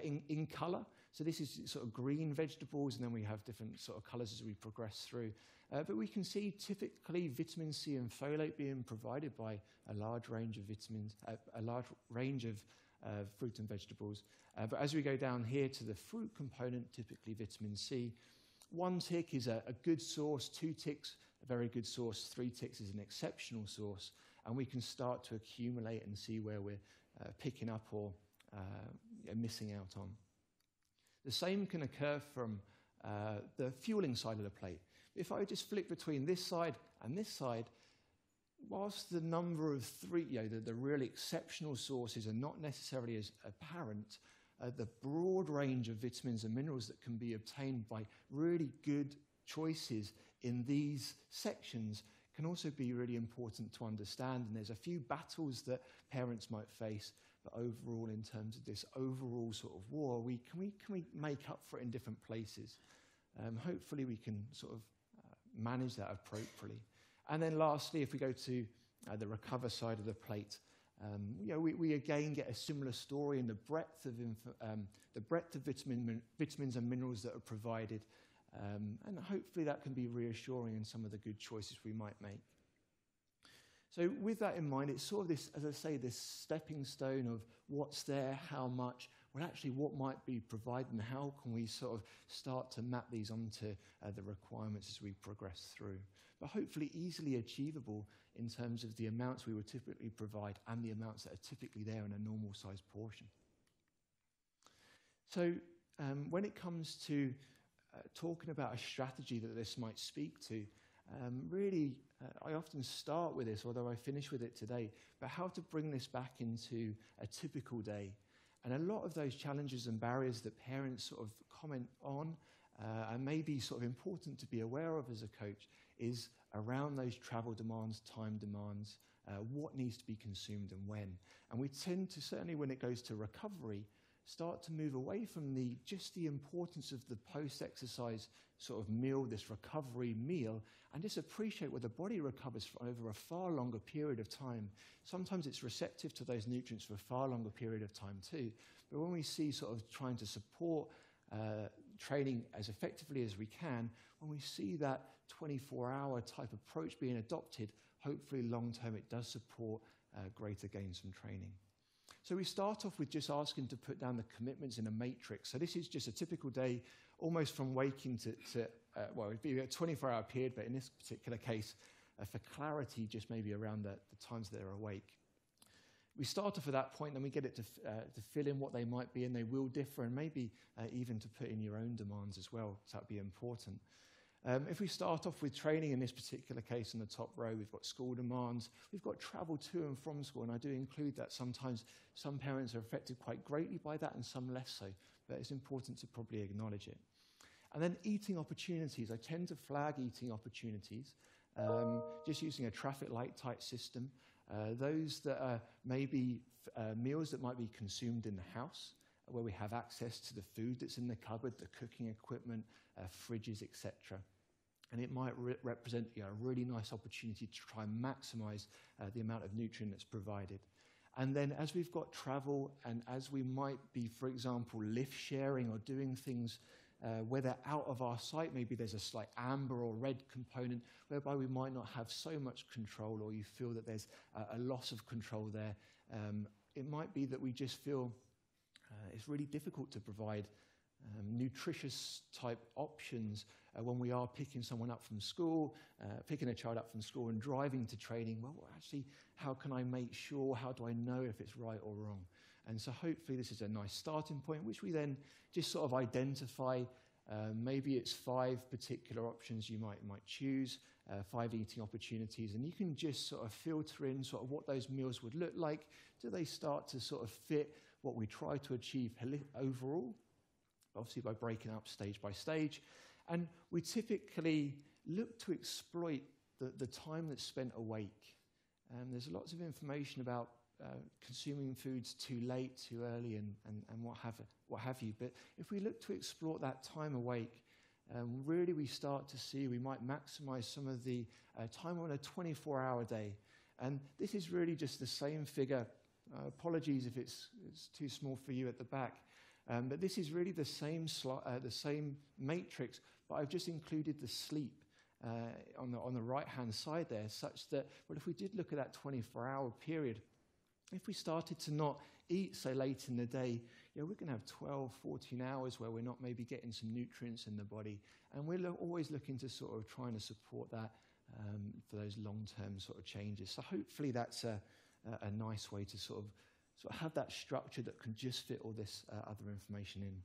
in colour. So this is sort of green vegetables, and then we have different sort of colours as we progress through. But we can see typically vitamin C and folate being provided by a large range of vitamins, a large range of fruit and vegetables. But as we go down here to the fruit component, typically vitamin C, 1 tick is a good source, 2 ticks, a very good source, 3 ticks is an exceptional source, and we can start to accumulate and see where we're picking up or missing out on. The same can occur from the fueling side of the plate. If I just flick between this side and this side, whilst the number of the really exceptional sources are not necessarily as apparent, the broad range of vitamins and minerals that can be obtained by really good choices in these sections can also be really important to understand. And there's a few battles that parents might face, but overall, in terms of this overall sort of war, can we make up for it in different places? Hopefully we can sort of manage that appropriately. And then lastly, if we go to the recover side of the plate, we again get a similar story in the breadth of vitamins and minerals that are provided, and hopefully that can be reassuring in some of the good choices we might make. So with that in mind, it's sort of this, as I say, this stepping stone of what's there, how much, well actually what might be provided, and how can we sort of start to map these onto the requirements as we progress through. But hopefully easily achievable in terms of the amounts we would typically provide and the amounts that are typically there in a normal sized portion. So when it comes to talking about a strategy that this might speak to, really, I often start with this, although I finish with it today, but how to bring this back into a typical day. And a lot of those challenges and barriers that parents sort of comment on and may be sort of important to be aware of as a coach is around those travel demands, time demands, what needs to be consumed and when. And we tend to, certainly when it goes to recovery, start to move away from just the importance of the post-exercise sort of meal, this recovery meal, and just appreciate where the body recovers over a far longer period of time. Sometimes it's receptive to those nutrients for a far longer period of time too. But when we see sort of trying to support training as effectively as we can, when we see that 24-hour type approach being adopted, hopefully long-term it does support greater gains from training. So we start off with just asking to put down the commitments in a matrix. So this is just a typical day, almost from waking to well, it'd be a 24-hour period, but in this particular case, for clarity, just maybe around the times they're awake. We start off at that point, then we get it to fill in what they might be, and they will differ, and maybe even to put in your own demands as well, so that'd be important. If we start off with training, in this particular case, in the top row, we've got school demands, we've got travel to and from school, and I do include that. Sometimes some parents are affected quite greatly by that and some less so, but it's important to probably acknowledge it. And then eating opportunities. I tend to flag eating opportunities, just using a traffic light type system. Those that are maybe meals that might be consumed in the house, where we have access to the food that's in the cupboard, the cooking equipment, fridges, etc. And it might represent a really nice opportunity to try and maximize the amount of nutrient that's provided. And then as we've got travel, and as we might be, for example, lift sharing or doing things where they're out of our sight, maybe there's a slight amber or red component whereby we might not have so much control, or you feel that there's a loss of control there. It might be that we just feel it's really difficult to provide nutritious type options when we are picking someone up from school, picking a child up from school and driving to training. Well, actually, how can I make sure, how do I know if it's right or wrong? And so hopefully this is a nice starting point, which we then just sort of identify. Maybe it's 5 particular options you might choose, 5 eating opportunities, and you can just sort of filter in sort of what those meals would look like. Do they start to sort of fit what we try to achieve overall? Obviously by breaking up stage by stage. And we typically look to exploit the time that's spent awake. There's lots of information about consuming foods too late, too early, and what have you. But if we look to explore that time awake, really we start to see we might maximize some of the time on a 24-hour day. And this is really just the same figure. Apologies if it's too small for you at the back. But this is really the same matrix, but I've just included the sleep on the right-hand side there, such that, well, if we did look at that 24-hour period, if we started to not eat so late in the day, we're going to have 12, 14 hours where we're not maybe getting some nutrients in the body. And we're always looking to sort of trying to support that for those long-term sort of changes. So hopefully that's a nice way to sort of have that structure that can just fit all this other information in.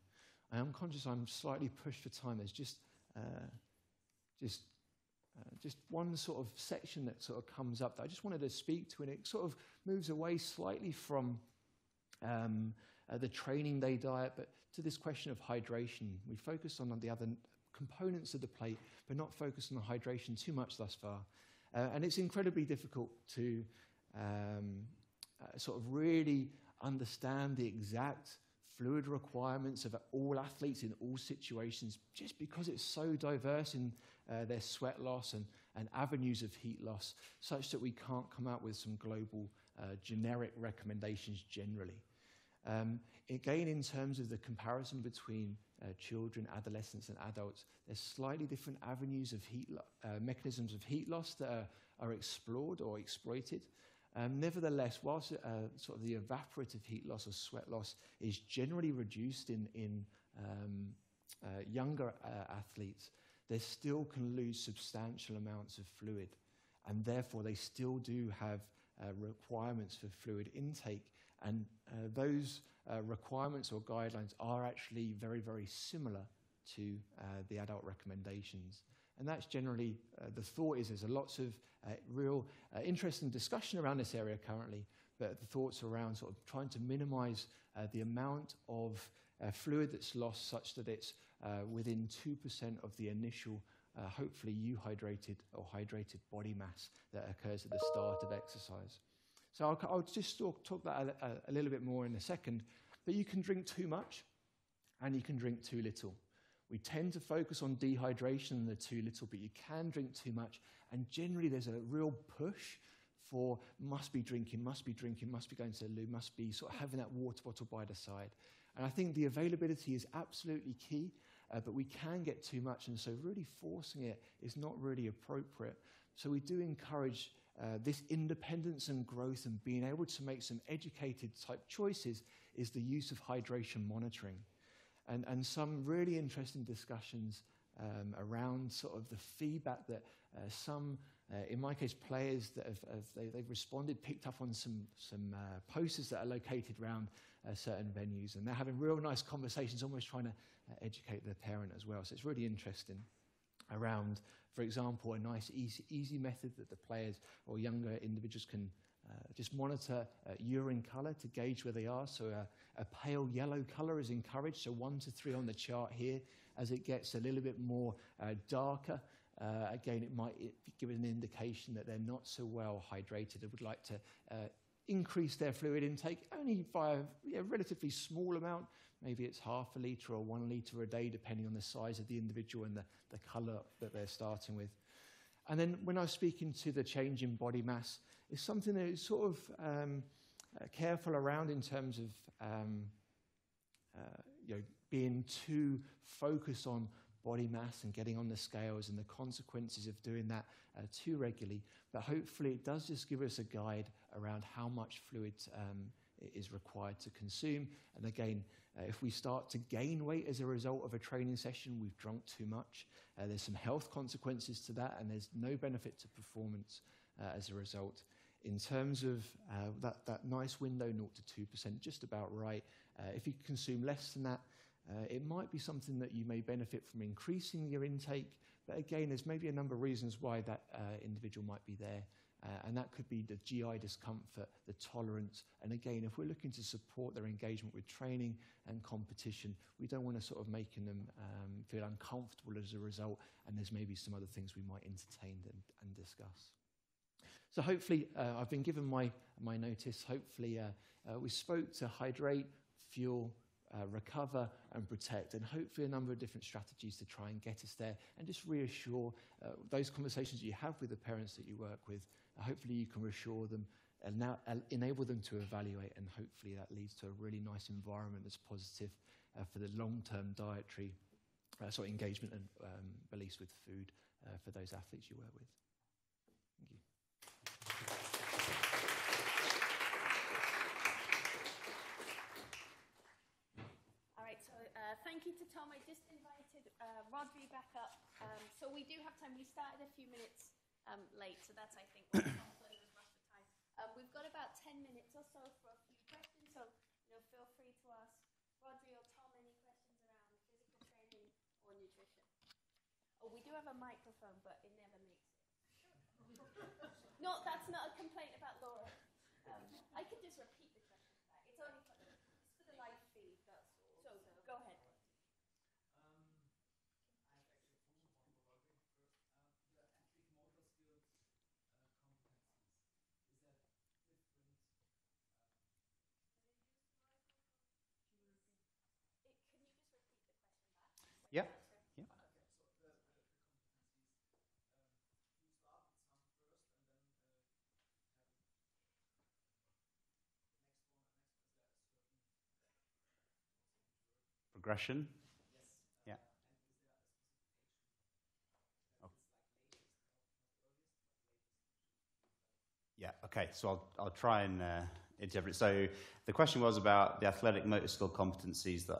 I am conscious I'm slightly pushed for time. There's just one sort of section that sort of comes up that I just wanted to speak to, and it sort of moves away slightly from the training day diet, but to this question of hydration. We focused on the other components of the plate, but not focused on the hydration too much thus far. And it's incredibly difficult to sort of really understand the exact fluid requirements of all athletes in all situations, just because it's so diverse in their sweat loss and avenues of heat loss, such that we can't come out with some global generic recommendations generally. Again, in terms of the comparison between children, adolescents, and adults, there's slightly different avenues of mechanisms of heat loss that are explored or exploited. Nevertheless, whilst sort of the evaporative heat loss or sweat loss is generally reduced in younger athletes, they still can lose substantial amounts of fluid, and therefore they still do have requirements for fluid intake, and those requirements or guidelines are actually very, very similar to the adult recommendations. And that's generally the thought is there's lots of real interesting discussion around this area currently, but the thoughts around sort of trying to minimize the amount of fluid that's lost such that it's within 2% of the initial, hopefully euhydrated or hydrated body mass that occurs at the start of exercise. So I'll just talk that a little bit more in a second, but you can drink too much and you can drink too little. We tend to focus on dehydration and the too little, but you can drink too much. And generally there's a real push for must be drinking, must be going to the loo, must be sort of having that water bottle by the side. And I think the availability is absolutely key, but we can get too much. And so really forcing it is not really appropriate. So we do encourage this independence and growth, and being able to make some educated type choices is the use of hydration monitoring. And some really interesting discussions around sort of the feedback that some, in my case, players that they've responded, picked up on some posters that are located around certain venues, and they're having real nice conversations, almost trying to educate their parent as well. So it's really interesting around, for example, a nice easy method that the players or younger individuals can just monitor urine color to gauge where they are. So a pale yellow color is encouraged, so 1 to 3 on the chart here. As it gets a little bit more darker, again, it might give an indication that they're not so well hydrated and would like to increase their fluid intake only by a relatively small amount. Maybe it's half a litre or 1 litre a day, depending on the size of the individual and the colour that they're starting with. And then when I was speaking to the change in body mass, it's something that is sort of careful around in terms of being too focused on body mass and getting on the scales and the consequences of doing that too regularly. But hopefully it does just give us a guide around how much fluid is required to consume. And again, if we start to gain weight as a result of a training session, we've drunk too much. There's some health consequences to that, and there's no benefit to performance as a result. In terms of that nice window, 0 to 2%, just about right. If you consume less than that, it might be something that you may benefit from increasing your intake. But again, there's maybe a number of reasons why that individual might be there. And that could be the GI discomfort, the tolerance. And again, if we're looking to support their engagement with training and competition, we don't want to sort of making them feel uncomfortable as a result. And there's maybe some other things we might entertain and discuss. So hopefully, I've been given my notice. Hopefully, we spoke to hydrate, fuel, recover and protect, and hopefully a number of different strategies to try and get us there, and just reassure those conversations you have with the parents that you work with. Hopefully you can reassure them and now enable them to evaluate, and hopefully that leads to a really nice environment that's positive for the long-term dietary engagement and beliefs with food for those athletes you work with. Thank you. Thank you to Tom. I just invited Rodri back up. So we do have time. We started a few minutes late, so that's, I think, what's not rush for time. We've got about 10 minutes or so for a few questions, so feel free to ask Rodri or Tom any questions around physical training or nutrition. Oh, we do have a microphone, but it never makes it. No, that's not a complaint about Laura. I can just repeat the question back. It's only for the live feed, that's all. So go ahead. Yeah. Yeah. Progression. Yeah. Oh. Yeah. Okay. So I'll try and interpret. So the question was about the athletic motor skill competencies that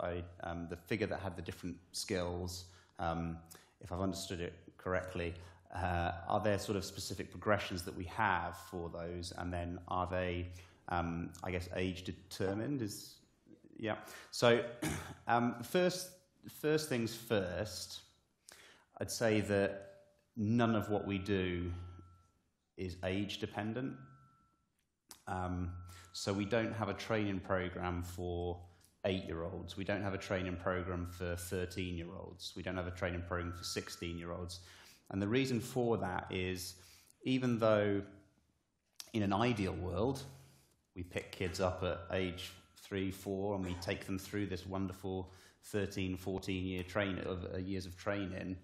the figure that had the different skills. If I've understood it correctly, are there sort of specific progressions that we have for those, and then are they, I guess, age determined? Yeah. So first things first, I'd say that none of what we do is age dependent. So we don't have a training program for 8-year-olds. We don't have a training program for 13-year-olds. We don't have a training program for 16-year-olds. And the reason for that is, even though in an ideal world, we pick kids up at age 3, 4, and we take them through this wonderful 13, 14-year years of training,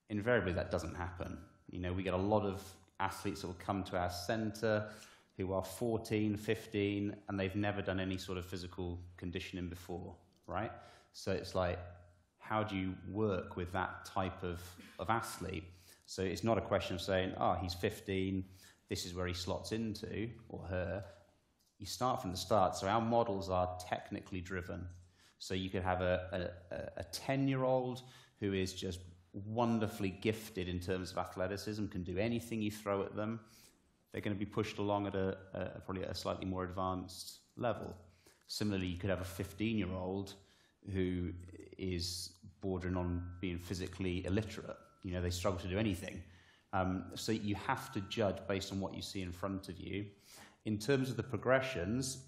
invariably that doesn't happen. We get a lot of athletes that will come to our centre who are 14, 15, and they've never done any sort of physical conditioning before, right? So it's like, how do you work with that type of athlete? So it's not a question of saying, he's 15, this is where he slots into, or her. You start from the start. So our models are technically driven. So you could have a 10-year-old who is just wonderfully gifted in terms of athleticism, can do anything you throw at them. They're going to be pushed along at probably at a slightly more advanced level. Similarly, you could have a 15-year-old who is bordering on being physically illiterate. They struggle to do anything. So you have to judge based on what you see in front of you. In terms of the progressions,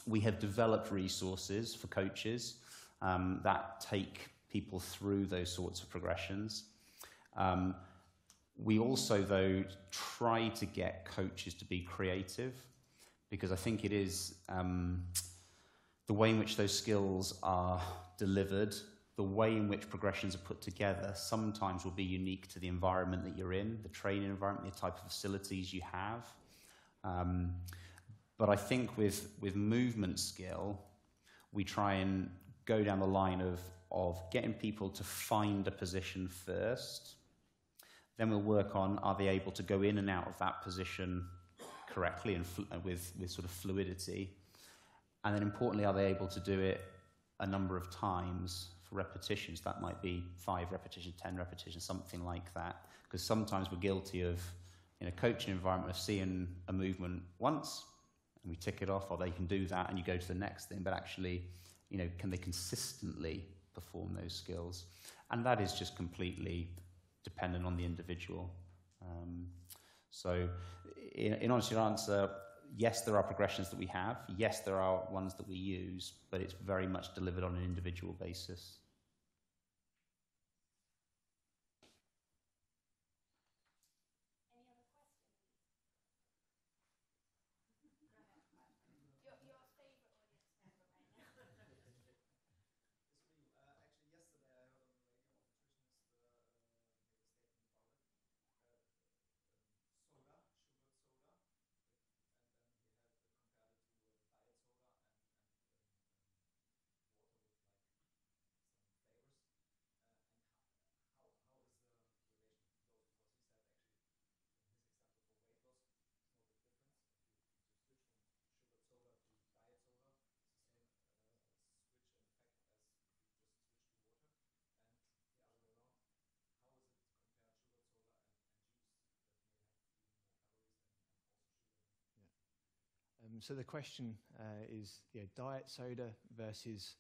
we have developed resources for coaches that take people through those sorts of progressions. We also, though, try to get coaches to be creative, because I think it is the way in which those skills are delivered, the way in which progressions are put together, sometimes will be unique to the environment that you're in, the training environment, the type of facilities you have. But I think with movement skill, we try and go down the line of getting people to find a position first. Then we'll work on, are they able to go in and out of that position correctly and with sort of fluidity? And then importantly, are they able to do it a number of times for repetitions? That might be 5 repetitions, 10 repetitions, something like that. Because sometimes we're guilty of, in a coaching environment, of seeing a movement once and we tick it off, or they can do that and you go to the next thing. But actually, can they consistently perform those skills? And that is just completely dependent on the individual. So in answer to your answer, yes, there are progressions that we have. Yes, there are ones that we use, but it's very much delivered on an individual basis. Any other questions? Your favorite audience member right now. Actually, yesterday I heard on the radio of a nutritionist made a statement about it. Soda, sugared soda, and then he had compared it to diet soda and water with like some flavors. And how is the relation between those? Because he said actually in his example for weight loss, it's no big difference. If you switch from sugared soda to diet soda, it's the same switch in effect as if you just switch to water. And the other way around, how is it compared sugared soda and juice that may have even more calories and also sugar in it? So the question is, diet soda versus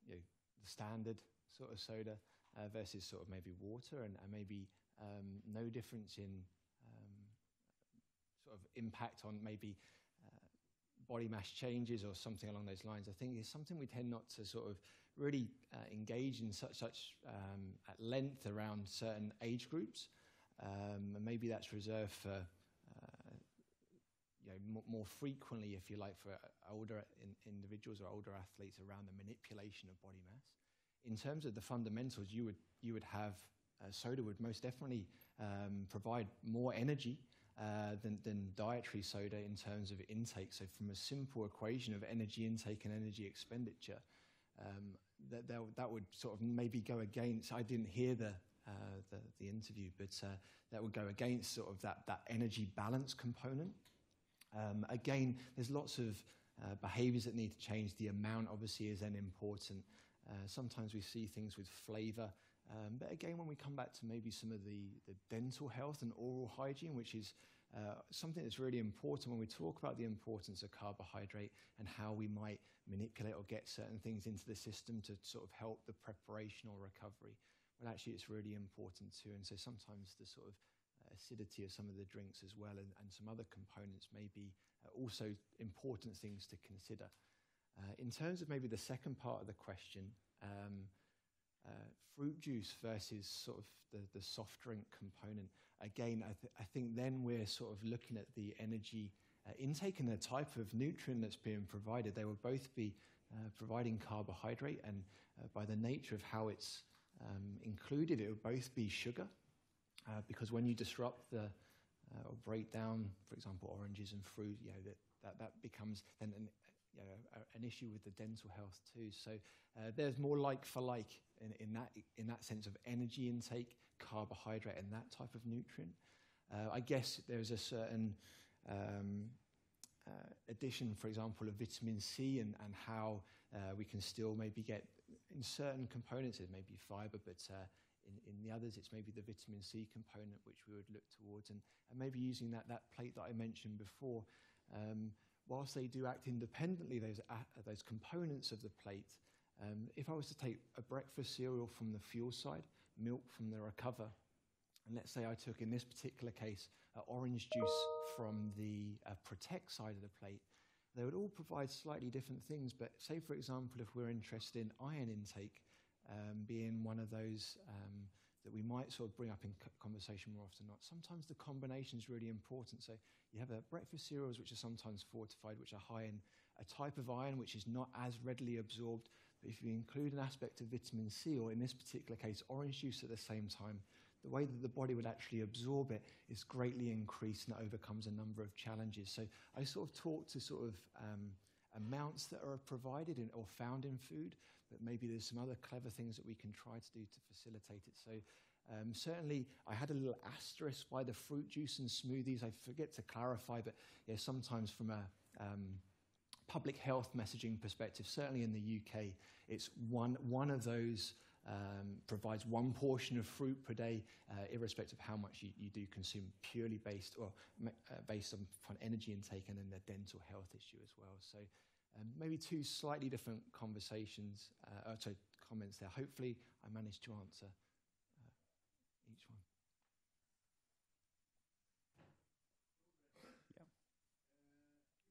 the standard sort of soda versus sort of maybe water, and maybe no difference in sort of impact on maybe body mass changes or something along those lines. I think it's something we tend not to sort of really engage in such at length around certain age groups, and maybe that's reserved for more frequently, if you like, for older individuals or older athletes around the manipulation of body mass. In terms of the fundamentals, you would have soda would most definitely provide more energy than dietary soda in terms of intake. So from a simple equation of energy intake and energy expenditure, that would sort of maybe go against. I didn't hear the interview, but that would go against sort of that energy balance component. Again, there's lots of behaviors that need to change. The amount obviously is then important. Sometimes we see things with flavor. But again, when we come back to maybe some of the dental health and oral hygiene, which is something that's really important when we talk about the importance of carbohydrate and how we might manipulate or get certain things into the system to sort of help the preparation or recovery. Well, actually, it's really important too. And so sometimes the sort of acidity of some of the drinks as well and some other components may be also important things to consider. In terms of maybe the second part of the question, fruit juice versus sort of the soft drink component, again, I think then we're sort of looking at the energy intake and the type of nutrient that's being provided. They will both be providing carbohydrate, and by the nature of how it's included, it will both be sugar. Because when you disrupt or break down, for example, oranges and fruit, that becomes then an issue with the dental health too. So there's more like for like in that sense of energy intake, carbohydrate, and that type of nutrient. I guess there's a certain addition, for example, of vitamin C and how we can still maybe get in certain components, it may be fiber, but in the others, it's maybe the vitamin C component which we would look towards, and maybe using that plate that I mentioned before. Whilst they do act independently, those components of the plate, if I was to take a breakfast cereal from the fuel side, milk from the recover, and let's say I took, in this particular case, orange juice from the protect side of the plate, they would all provide slightly different things. But say, for example, if we're interested in iron intake, being one of those that we might sort of bring up in conversation more often than not. Sometimes the combination is really important. So you have breakfast cereals, which are sometimes fortified, which are high in a type of iron which is not as readily absorbed. But if you include an aspect of vitamin C, or in this particular case, orange juice at the same time, the way that the body would actually absorb it is greatly increased, and it overcomes a number of challenges. So I sort of talk to sort of amounts that are provided or found in food, but maybe there's some other clever things that we can try to do to facilitate it. So Certainly, I had a little asterisk by the fruit juice and smoothies. I forget to clarify, but yeah, sometimes from a public health messaging perspective, certainly in the UK, it's one of those provides one portion of fruit per day, irrespective of how much you do consume, purely based on energy intake and then the dental health issue as well. So maybe two slightly different conversations, comments there. Hopefully, I managed to answer each one. Yeah.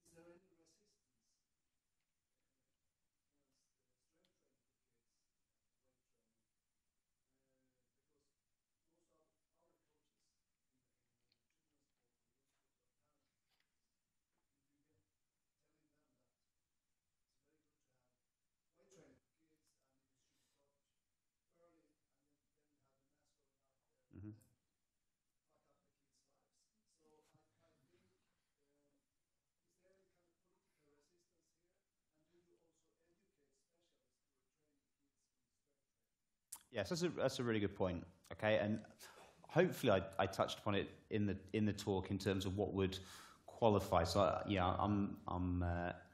Is there any resistance against strength training for kids, weight training? Because most of our coaches in children's sport or youth sport or parent coaches, if you get telling them that it's very good to have weight training for kids and it should start early, and then you have the mass going out there Mm-hmm. and then fuck up the kids' lives. So I think, is there any kind of political resistance here? And do you also educate specialists who are training kids in strength training? Yes, that's a really good point. Okay, and hopefully I touched upon it in the talk in terms of what would qualify. So I'm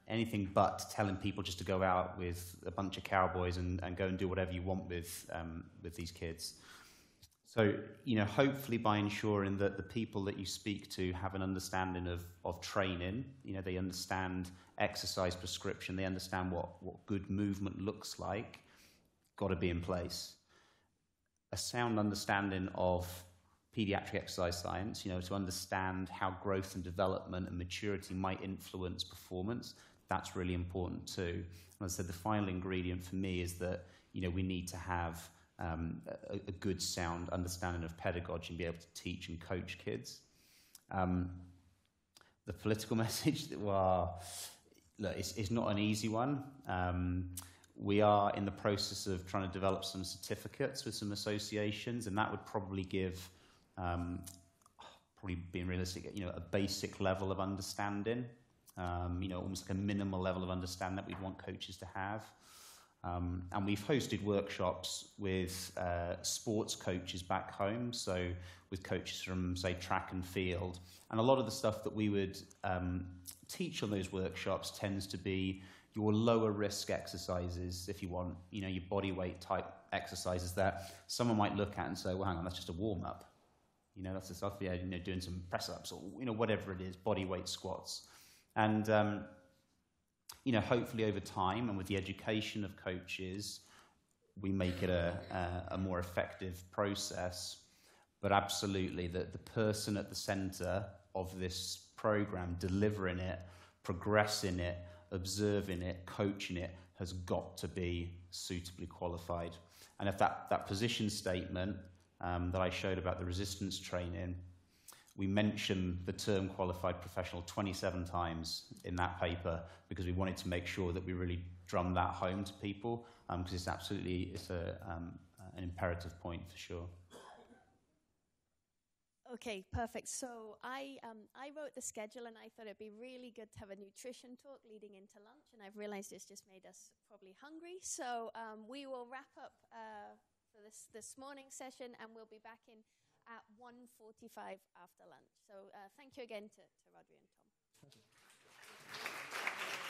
anything but telling people just to go out with a bunch of cowboys and go and do whatever you want with these kids. So, hopefully by ensuring that the people that you speak to have an understanding of training, they understand exercise prescription, they understand what good movement looks like, got to be in place. A sound understanding of pediatric exercise science, to understand how growth and development and maturity might influence performance, that's really important too. As I said, the final ingredient for me is that, we need to have a good sound understanding of pedagogy and be able to teach and coach kids. The political message, well, look, it's not an easy one. We are in the process of trying to develop some certificates with some associations, and that would probably give, probably being realistic, a basic level of understanding, almost like a minimal level of understanding that we'd want coaches to have. And we've hosted workshops with sports coaches back home, so with coaches from, say, track and field. And a lot of the stuff that we would teach on those workshops tends to be your lower risk exercises, if you want, your body weight type exercises that someone might look at and say, well, hang on, that's just a warm up. That's the stuff, doing some press ups or, whatever it is, body weight squats. And, hopefully over time and with the education of coaches, we make it a more effective process. But absolutely, the person at the center of this program, delivering it, progressing it, observing it, coaching it, has got to be suitably qualified. And if that position statement that I showed about the resistance training, we mentioned the term qualified professional 27 times in that paper because we wanted to make sure that we really drummed that home to people, because it's an imperative point for sure. Okay, perfect. So I wrote the schedule, and I thought it'd be really good to have a nutrition talk leading into lunch, and I've realized it's just made us probably hungry. So we will wrap up for this morning session, and we'll be back in at 1:45 after lunch. So thank you again to Rodri and Tom. Thank you.